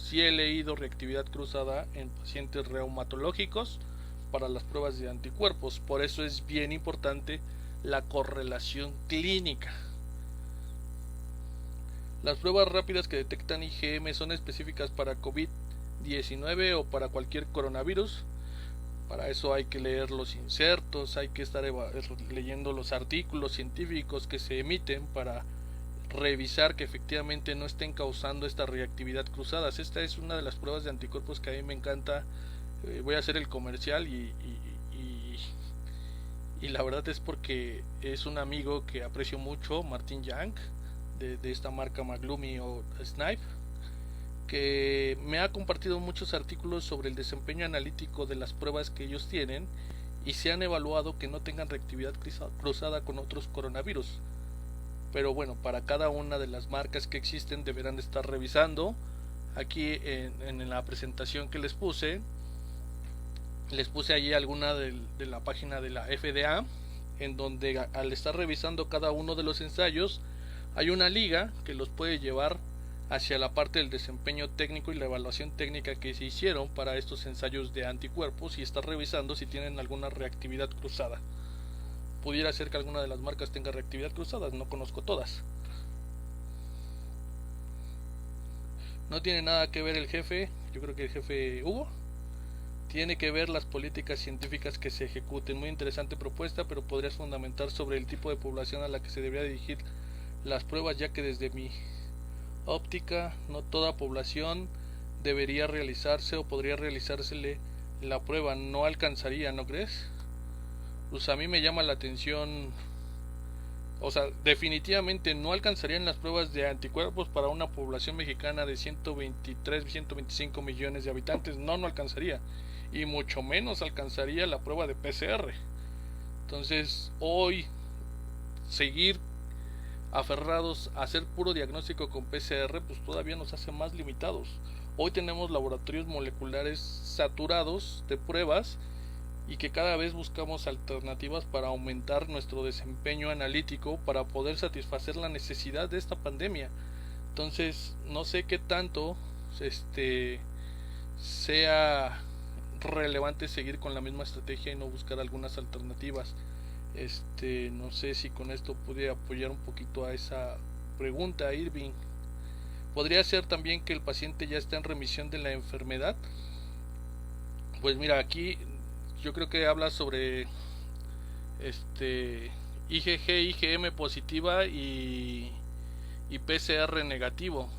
Sí he leído reactividad cruzada en pacientes reumatológicos para las pruebas de anticuerpos. Por eso es bien importante la correlación clínica. Las pruebas rápidas que detectan IgM son específicas para COVID-19 o para cualquier coronavirus. Para eso hay que leer los insertos, hay que estar leyendo los artículos científicos que se emiten para revisar que efectivamente no estén causando esta reactividad cruzadas. Esta es una de las pruebas de anticuerpos que a mí me encanta. Voy a hacer el comercial y la verdad es porque es un amigo que aprecio mucho, Martin Yang, de esta marca Maglumi o Snipe, que me ha compartido muchos artículos sobre el desempeño analítico de las pruebas que ellos tienen y se han evaluado que no tengan reactividad cruzada con otros coronavirus. Pero bueno, para cada una de las marcas que existen deberán de estar revisando. Aquí en la presentación que les puse allí alguna de la página de la FDA, en donde al estar revisando cada uno de los ensayos hay una liga que los puede llevar hacia la parte del desempeño técnico y la evaluación técnica que se hicieron para estos ensayos de anticuerpos y estar revisando si tienen alguna reactividad cruzada. Pudiera ser que alguna de las marcas tenga reactividad cruzada, no conozco todas. No tiene nada que ver el jefe, yo creo que el jefe Hugo. Tiene que ver las políticas científicas que se ejecuten. Muy interesante propuesta, pero podrías fundamentar sobre el tipo de población a la que se debería dirigir las pruebas, ya que desde mi óptica no toda población debería realizarse o podría realizársele la prueba. No alcanzaría, ¿no crees? Pues a mí me llama la atención. O sea, definitivamente no alcanzarían las pruebas de anticuerpos para una población mexicana de 123, 125 millones de habitantes. No alcanzaría. Y mucho menos alcanzaría la prueba de PCR. Entonces, hoy seguir aferrados a hacer puro diagnóstico con PCR, pues todavía nos hace más limitados. Hoy tenemos laboratorios moleculares saturados de pruebas y que cada vez buscamos alternativas para aumentar nuestro desempeño analítico para poder satisfacer la necesidad de esta pandemia. Entonces, no sé qué tanto sea relevante seguir con la misma estrategia y no buscar algunas alternativas. No sé si con esto pude apoyar un poquito a esa pregunta, Irving. ¿Podría ser también que el paciente ya está en remisión de la enfermedad? Pues mira, aquí yo creo que habla sobre IgG, IgM positiva y PCR negativo,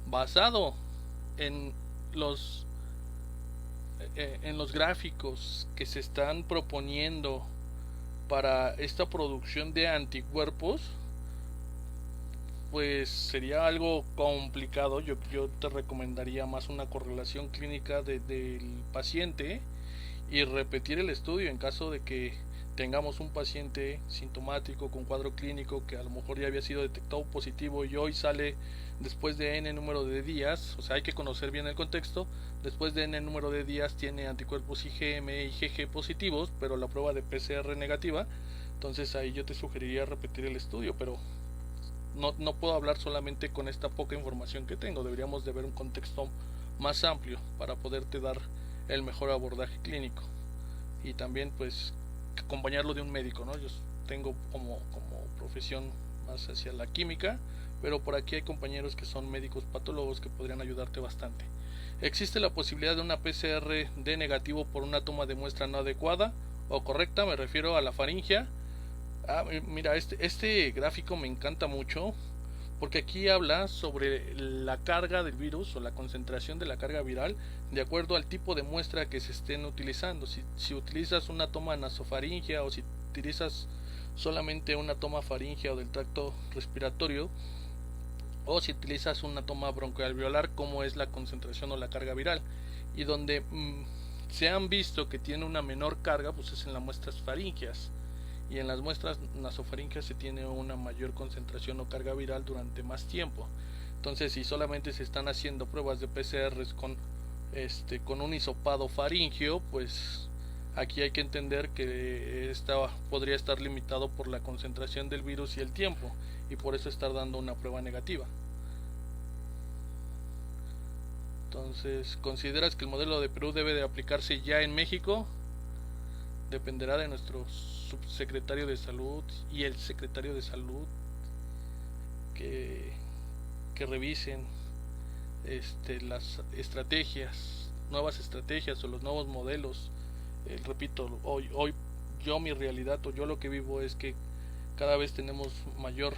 basado en los gráficos que se están proponiendo para esta producción de anticuerpos. pues sería algo complicado. Yo te recomendaría más una correlación clínica del paciente y repetir el estudio en caso de que tengamos un paciente sintomático con cuadro clínico que a lo mejor ya había sido detectado positivo y hoy sale después de n número de días. O sea, hay que conocer bien el contexto. Después de n número de días tiene anticuerpos IgM y IgG positivos, pero la prueba de PCR negativa. Entonces ahí yo te sugeriría repetir el estudio, pero no puedo hablar solamente con esta poca información que tengo. Deberíamos de ver un contexto más amplio para poderte dar el mejor abordaje clínico y también pues acompañarlo de un médico, ¿no? Yo tengo como profesión más hacia la química, pero por aquí hay compañeros que son médicos patólogos que podrían ayudarte bastante. Existe la posibilidad de una PCR de negativo por una toma de muestra no adecuada o correcta, me refiero a la faringea. Mira, este gráfico me encanta mucho porque aquí habla sobre la carga del virus o la concentración de la carga viral de acuerdo al tipo de muestra que se estén utilizando. Si utilizas una toma nasofaringea o si utilizas solamente una toma faringea o del tracto respiratorio, o si utilizas una toma broncoalveolar, cómo es la concentración o la carga viral. Y donde se han visto que tiene una menor carga, pues es en las muestras faríngeas. Y en las muestras nasofaríngeas se tiene una mayor concentración o carga viral durante más tiempo. Entonces, si solamente se están haciendo pruebas de PCRs con un hisopado faríngeo, pues aquí hay que entender que podría estar limitado por la concentración del virus y el tiempo, y por eso estar dando una prueba negativa. Entonces, ¿consideras que el modelo de Perú debe de aplicarse ya en México? Dependerá de nuestro subsecretario de salud y el secretario de salud que revisen las nuevas estrategias o los nuevos modelos. Repito, hoy mi realidad o yo lo que vivo es que cada vez tenemos mayor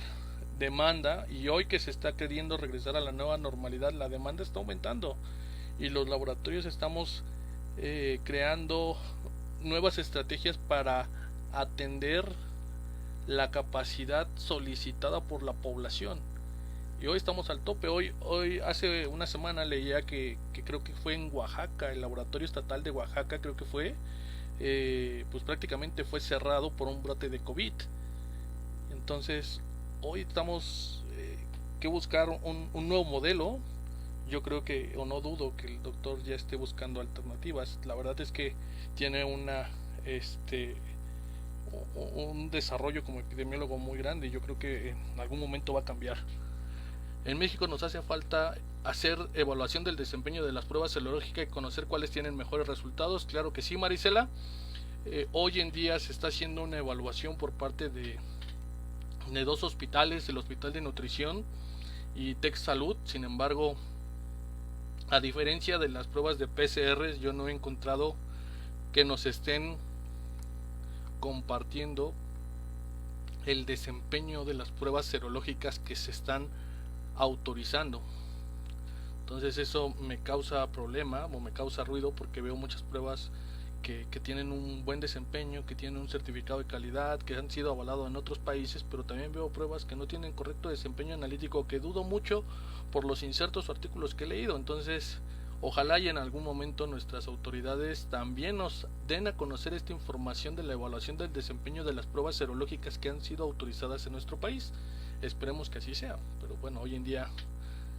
demanda, y hoy que se está queriendo regresar a la nueva normalidad, la demanda está aumentando y los laboratorios estamos creando nuevas estrategias para atender la capacidad solicitada por la población, y hoy estamos al tope. Hoy hace una semana leía que creo que fue en Oaxaca, el laboratorio estatal de Oaxaca creo que fue, pues prácticamente fue cerrado por un brote de COVID. Entonces hoy estamos que buscar un nuevo modelo. Yo creo que, o no dudo que el doctor ya esté buscando alternativas. La verdad es que tiene un desarrollo como epidemiólogo muy grande, y yo creo que en algún momento va a cambiar. En México nos hace falta hacer evaluación del desempeño de las pruebas serológicas y conocer cuáles tienen mejores resultados. Claro que sí, Marisela. Hoy en día se está haciendo una evaluación por parte de dos hospitales, el Hospital de Nutrición y Tech Salud. Sin embargo, a diferencia de las pruebas de PCR, yo no he encontrado que nos estén compartiendo el desempeño de las pruebas serológicas que se están autorizando. Entonces eso me causa problema o me causa ruido, porque veo muchas pruebas que tienen un buen desempeño, que tienen un certificado de calidad, que han sido avalados en otros países, pero también veo pruebas que no tienen correcto desempeño analítico, que dudo mucho por los insertos o artículos que he leído. Entonces, ojalá y en algún momento nuestras autoridades también nos den a conocer esta información de la evaluación del desempeño de las pruebas serológicas que han sido autorizadas en nuestro país. Esperemos que así sea, pero bueno, hoy en día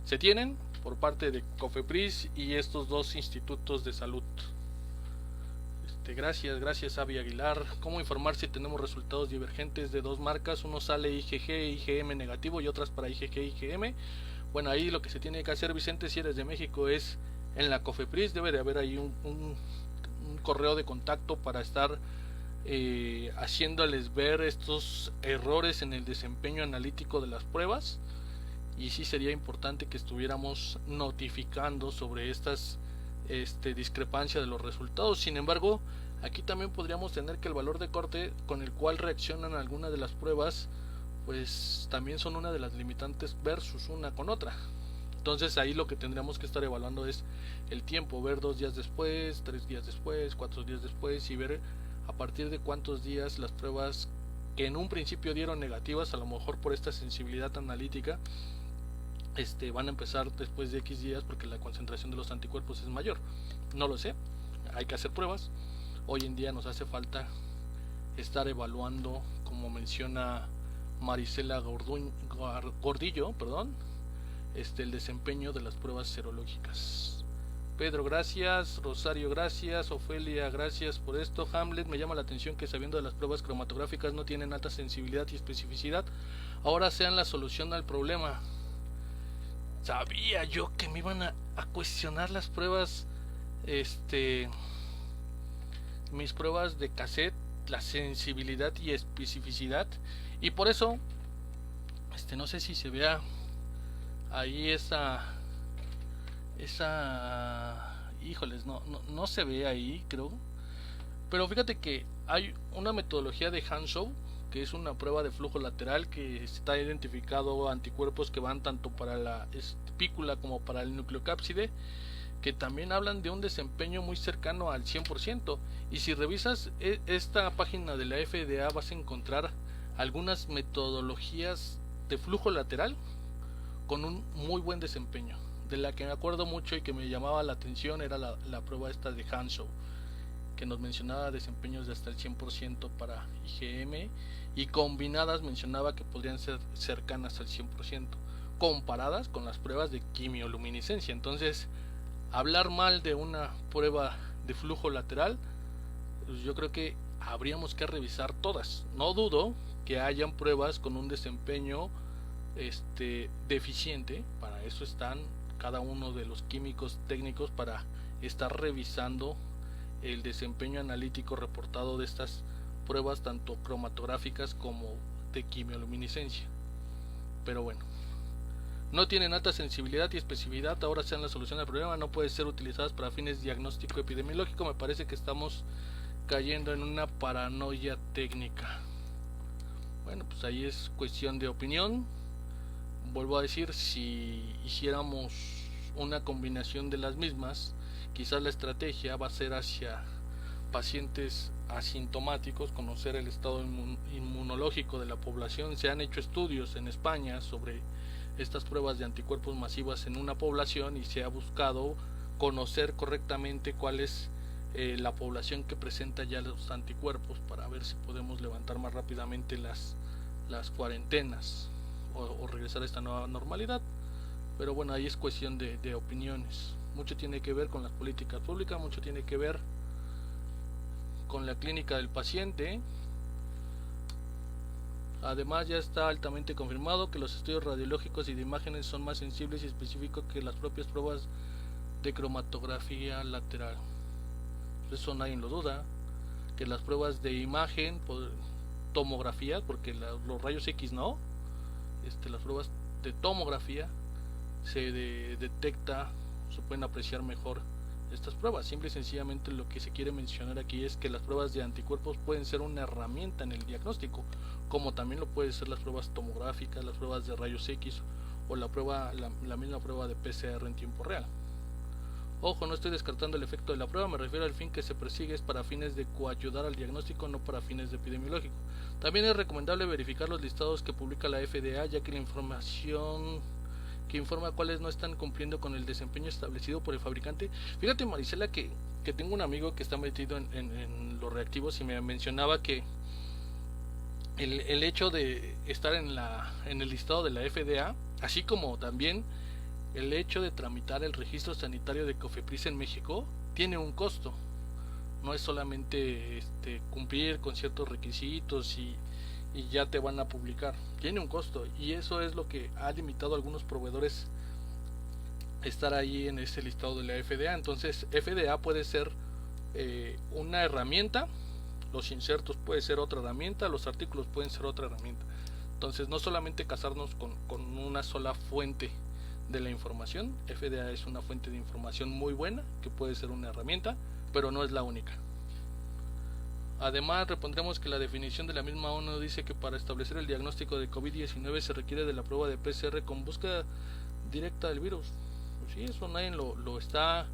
se tienen por parte de COFEPRIS y estos dos institutos de salud. Gracias Avi Aguilar. ¿Cómo informar si tenemos resultados divergentes de dos marcas? Uno sale IgG e IgM negativo y otras para IgG e IgM. Bueno, ahí lo que se tiene que hacer, Vicente, si eres de México, es en la COFEPRIS debe de haber ahí un correo de contacto para estar haciéndoles ver estos errores en el desempeño analítico de las pruebas, y sí sería importante que estuviéramos notificando sobre estas discrepancia de los resultados. Sin embargo, aquí también podríamos tener que el valor de corte con el cual reaccionan algunas de las pruebas, pues también son una de las limitantes versus una con otra. Entonces ahí lo que tendríamos que estar evaluando es el tiempo, ver 2 días después, 3 días después, 4 días después, y ver a partir de cuántos días las pruebas que en un principio dieron negativas, a lo mejor por esta sensibilidad analítica, van a empezar después de X días porque la concentración de los anticuerpos es mayor. No lo sé, hay que hacer pruebas. Hoy en día nos hace falta estar evaluando, como menciona Marisela Gordillo, el desempeño de las pruebas serológicas. Pedro, gracias. Rosario, gracias. Ofelia, gracias por esto. Hamlet, me llama la atención que sabiendo de las pruebas cromatográficas no tienen alta sensibilidad y especificidad, ahora sean la solución al problema. Sabía yo que me iban a cuestionar las pruebas, mis pruebas de cassette, la sensibilidad y especificidad, y por eso, no sé si se vea ahí híjoles, no se ve ahí, creo, pero fíjate que hay una metodología de Henshaw, que es una prueba de flujo lateral que está identificado anticuerpos que van tanto para la espícula como para el nucleocápside, que también hablan de un desempeño muy cercano al 100%, y si revisas esta página de la FDA vas a encontrar algunas metodologías de flujo lateral con un muy buen desempeño. De la que me acuerdo mucho y que me llamaba la atención era la prueba esta de Henshaw, que nos mencionaba desempeños de hasta el 100% para IgM, y combinadas mencionaba que podrían ser cercanas al 100%, comparadas con las pruebas de quimioluminiscencia. Entonces, hablar mal de una prueba de flujo lateral, pues yo creo que habríamos que revisar todas. No dudo que hayan pruebas con un desempeño deficiente. Para eso están cada uno de los químicos técnicos, para estar revisando el desempeño analítico reportado de estas pruebas, tanto cromatográficas como de quimioluminiscencia. Pero bueno, no tienen alta sensibilidad y especificidad, ahora sean la solución al problema, no pueden ser utilizadas para fines diagnóstico epidemiológico. Me parece que estamos cayendo en una paranoia técnica. Bueno, pues ahí es cuestión de opinión. Vuelvo a decir, si hiciéramos una combinación de las mismas, quizás la estrategia va a ser hacia pacientes asintomáticos, conocer el estado inmunológico de la población. Se han hecho estudios en España sobre estas pruebas de anticuerpos masivas en una población y se ha buscado conocer correctamente cuál es la población que presenta ya los anticuerpos, para ver si podemos levantar más rápidamente las cuarentenas o regresar a esta nueva normalidad. Pero bueno, ahí es cuestión de opiniones. Mucho tiene que ver con las políticas públicas, mucho tiene que ver con la clínica del paciente. Además, ya está altamente confirmado que los estudios radiológicos y de imágenes son más sensibles y específicos que las propias pruebas de cromatografía lateral. Eso nadie lo duda, que las pruebas de imagen, tomografía, porque los rayos X no, las pruebas de tomografía se detecta, se pueden apreciar mejor estas pruebas. Simple y sencillamente lo que se quiere mencionar aquí es que las pruebas de anticuerpos pueden ser una herramienta en el diagnóstico, como también lo pueden ser las pruebas tomográficas, las pruebas de rayos X o la misma prueba de PCR en tiempo real. Ojo, no estoy descartando el efecto de la prueba, me refiero al fin que se persigue es para fines de coayudar al diagnóstico, no para fines de epidemiológico. También es recomendable verificar los listados que publica la FDA, ya que la información que informa cuáles no están cumpliendo con el desempeño establecido por el fabricante. Fíjate, Marisela, que tengo un amigo que está metido en los reactivos y me mencionaba que el hecho de estar en el listado de la FDA, así como también el hecho de tramitar el registro sanitario de COFEPRIS en México, tiene un costo. No es solamente cumplir con ciertos requisitos y ya te van a publicar. Tiene un costo, y eso es lo que ha limitado a algunos proveedores estar ahí en ese listado de la FDA. Entonces FDA puede ser una herramienta, los insertos puede ser otra herramienta, los artículos pueden ser otra herramienta. Entonces no solamente casarnos con una sola fuente de la información. FDA es una fuente de información muy buena que puede ser una herramienta, pero no es la única. Además, repondremos que la definición de la misma ONU dice que para establecer el diagnóstico de COVID-19 se requiere de la prueba de PCR con búsqueda directa del virus. Pues sí, eso nadie lo está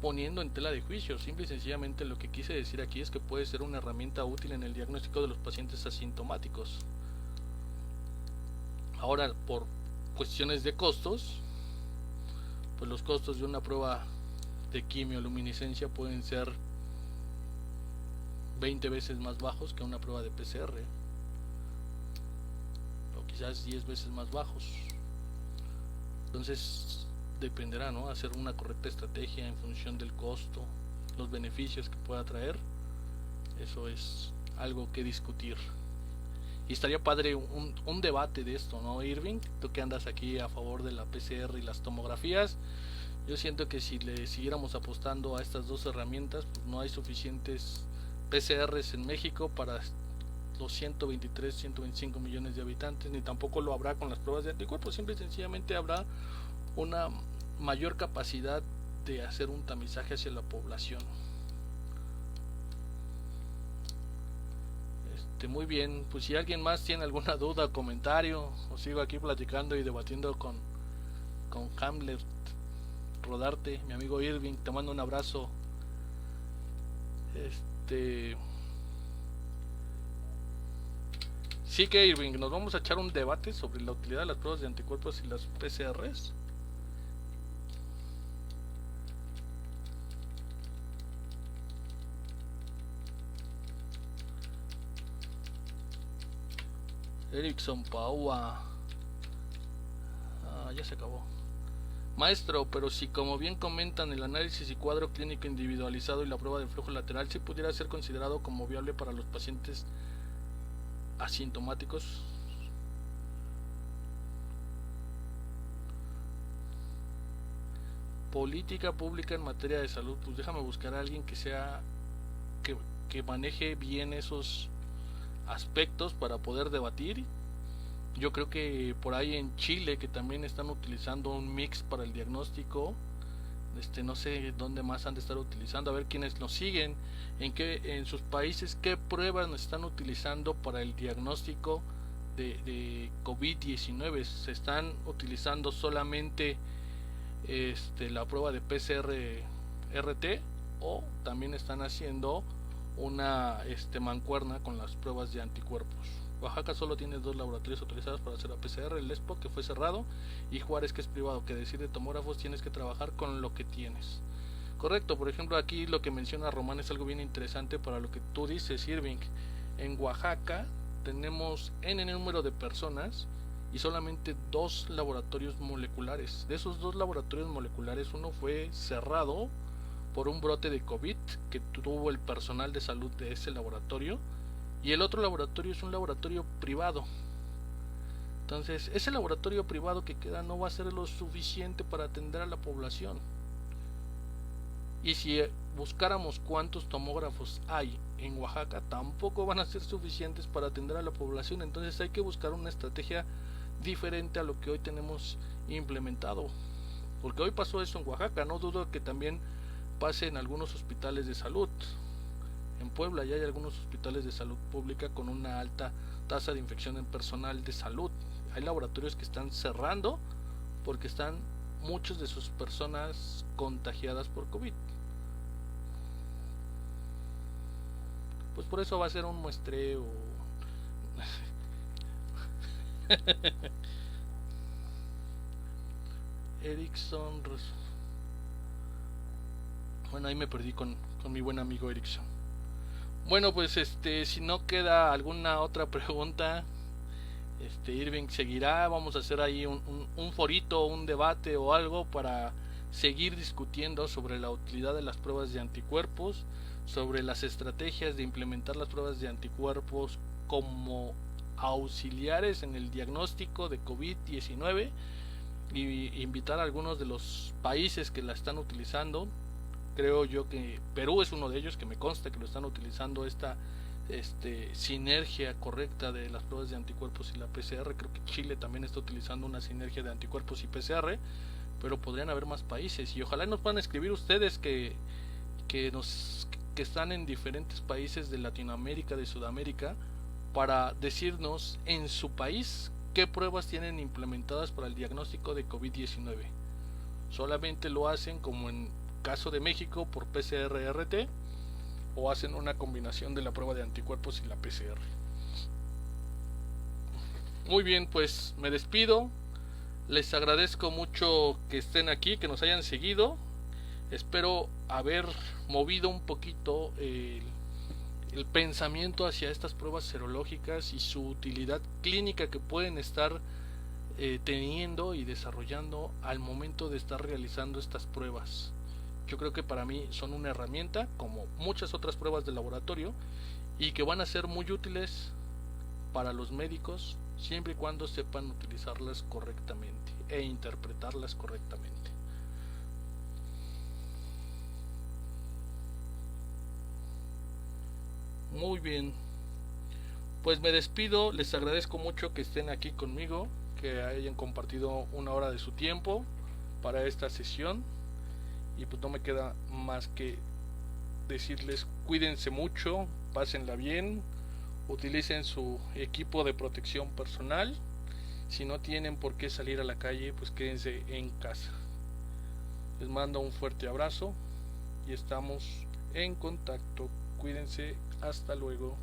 poniendo en tela de juicio. Simple y sencillamente lo que quise decir aquí es que puede ser una herramienta útil en el diagnóstico de los pacientes asintomáticos. Ahora, por cuestiones de costos, pues los costos de una prueba de quimioluminiscencia pueden ser 20 veces más bajos que una prueba de PCR, o quizás 10 veces más bajos. Entonces dependerá, ¿no?, hacer una correcta estrategia en función del costo, los beneficios que pueda traer. Eso es algo que discutir. Y estaría padre un debate de esto, ¿no, Irving? Tú que andas aquí a favor de la PCR y las tomografías. Yo siento que si le siguiéramos apostando a estas dos herramientas, pues no hay suficientes PCRs en México para los 123, 125 millones de habitantes, ni tampoco lo habrá con las pruebas de anticuerpos. Simple y sencillamente habrá una mayor capacidad de hacer un tamizaje hacia la población. Muy bien, pues si alguien más tiene alguna duda o comentario, os sigo aquí platicando y debatiendo con Hamlet Rodarte, mi amigo Irving, te mando un abrazo. Sí que, Irving, nos vamos a echar un debate sobre la utilidad de las pruebas de anticuerpos y las PCRs. Erickson Paua. Ya se acabó. Maestro, pero si como bien comentan el análisis y cuadro clínico individualizado y la prueba de flujo lateral sí pudiera ser considerado como viable para los pacientes asintomáticos. Política pública en materia de salud, pues déjame buscar a alguien que sea que maneje bien esos aspectos para poder debatir. Yo creo que por ahí en Chile, que también están utilizando un mix para el diagnóstico, no sé dónde más han de estar utilizando, a ver quiénes nos siguen, en sus países qué pruebas están utilizando para el diagnóstico de COVID-19. Se están utilizando solamente la prueba de PCR-RT, o también están haciendo una mancuerna con las pruebas de anticuerpos. Oaxaca solo tiene 2 laboratorios autorizados para hacer la PCR, el ESPO, que fue cerrado, y Juárez, que es privado. Que decir de tomógrafos, tienes que trabajar con lo que tienes. Correcto, por ejemplo aquí lo que menciona Román es algo bien interesante para lo que tú dices, Irving. En Oaxaca tenemos n número de personas y solamente 2 laboratorios moleculares. De esos 2 laboratorios moleculares, uno fue cerrado por un brote de COVID que tuvo el personal de salud de ese laboratorio, y el otro laboratorio es un laboratorio privado. Entonces ese laboratorio privado que queda no va a ser lo suficiente para atender a la población. Y si buscáramos cuántos tomógrafos hay en Oaxaca, tampoco van a ser suficientes para atender a la población. Entonces hay que buscar una estrategia diferente a lo que hoy tenemos implementado, porque hoy pasó eso en Oaxaca. No dudo que también pase en algunos hospitales de salud. En Puebla ya hay algunos hospitales de salud pública con una alta tasa de infección en personal de salud. Hay laboratorios que están cerrando porque están muchas de sus personas contagiadas por COVID. Pues por eso va a ser un muestreo. Erickson. Bueno, ahí me perdí con mi buen amigo Erickson. Bueno, pues si no queda alguna otra pregunta, Irving seguirá. Vamos a hacer ahí un forito, un debate o algo para seguir discutiendo sobre la utilidad de las pruebas de anticuerpos, sobre las estrategias de implementar las pruebas de anticuerpos como auxiliares en el diagnóstico de COVID-19, y invitar a algunos de los países que la están utilizando. Creo yo que Perú es uno de ellos, que me consta que lo están utilizando, esta sinergia correcta de las pruebas de anticuerpos y la PCR. Creo que Chile también está utilizando una sinergia de anticuerpos y PCR, pero podrían haber más países, y ojalá nos puedan escribir ustedes que están en diferentes países de Latinoamérica, de Sudamérica, para decirnos en su país qué pruebas tienen implementadas para el diagnóstico de COVID-19. Solamente lo hacen como en caso de México por PCR-RT, o hacen una combinación de la prueba de anticuerpos y la PCR. Muy bien, pues me despido. Les agradezco mucho que estén aquí, que nos hayan seguido. Espero haber movido un poquito el pensamiento hacia estas pruebas serológicas y su utilidad clínica que pueden estar teniendo y desarrollando al momento de estar realizando estas pruebas. Yo creo que para mí son una herramienta, como muchas otras pruebas de laboratorio, y que van a ser muy útiles para los médicos siempre y cuando sepan utilizarlas correctamente e interpretarlas correctamente. Muy bien, pues me despido, les agradezco mucho que estén aquí conmigo, que hayan compartido una hora de su tiempo para esta sesión, y pues no me queda más que decirles cuídense mucho, pásenla bien, utilicen su equipo de protección personal. Si no tienen por qué salir a la calle, pues quédense en casa. Les mando un fuerte abrazo y estamos en contacto. Cuídense, hasta luego.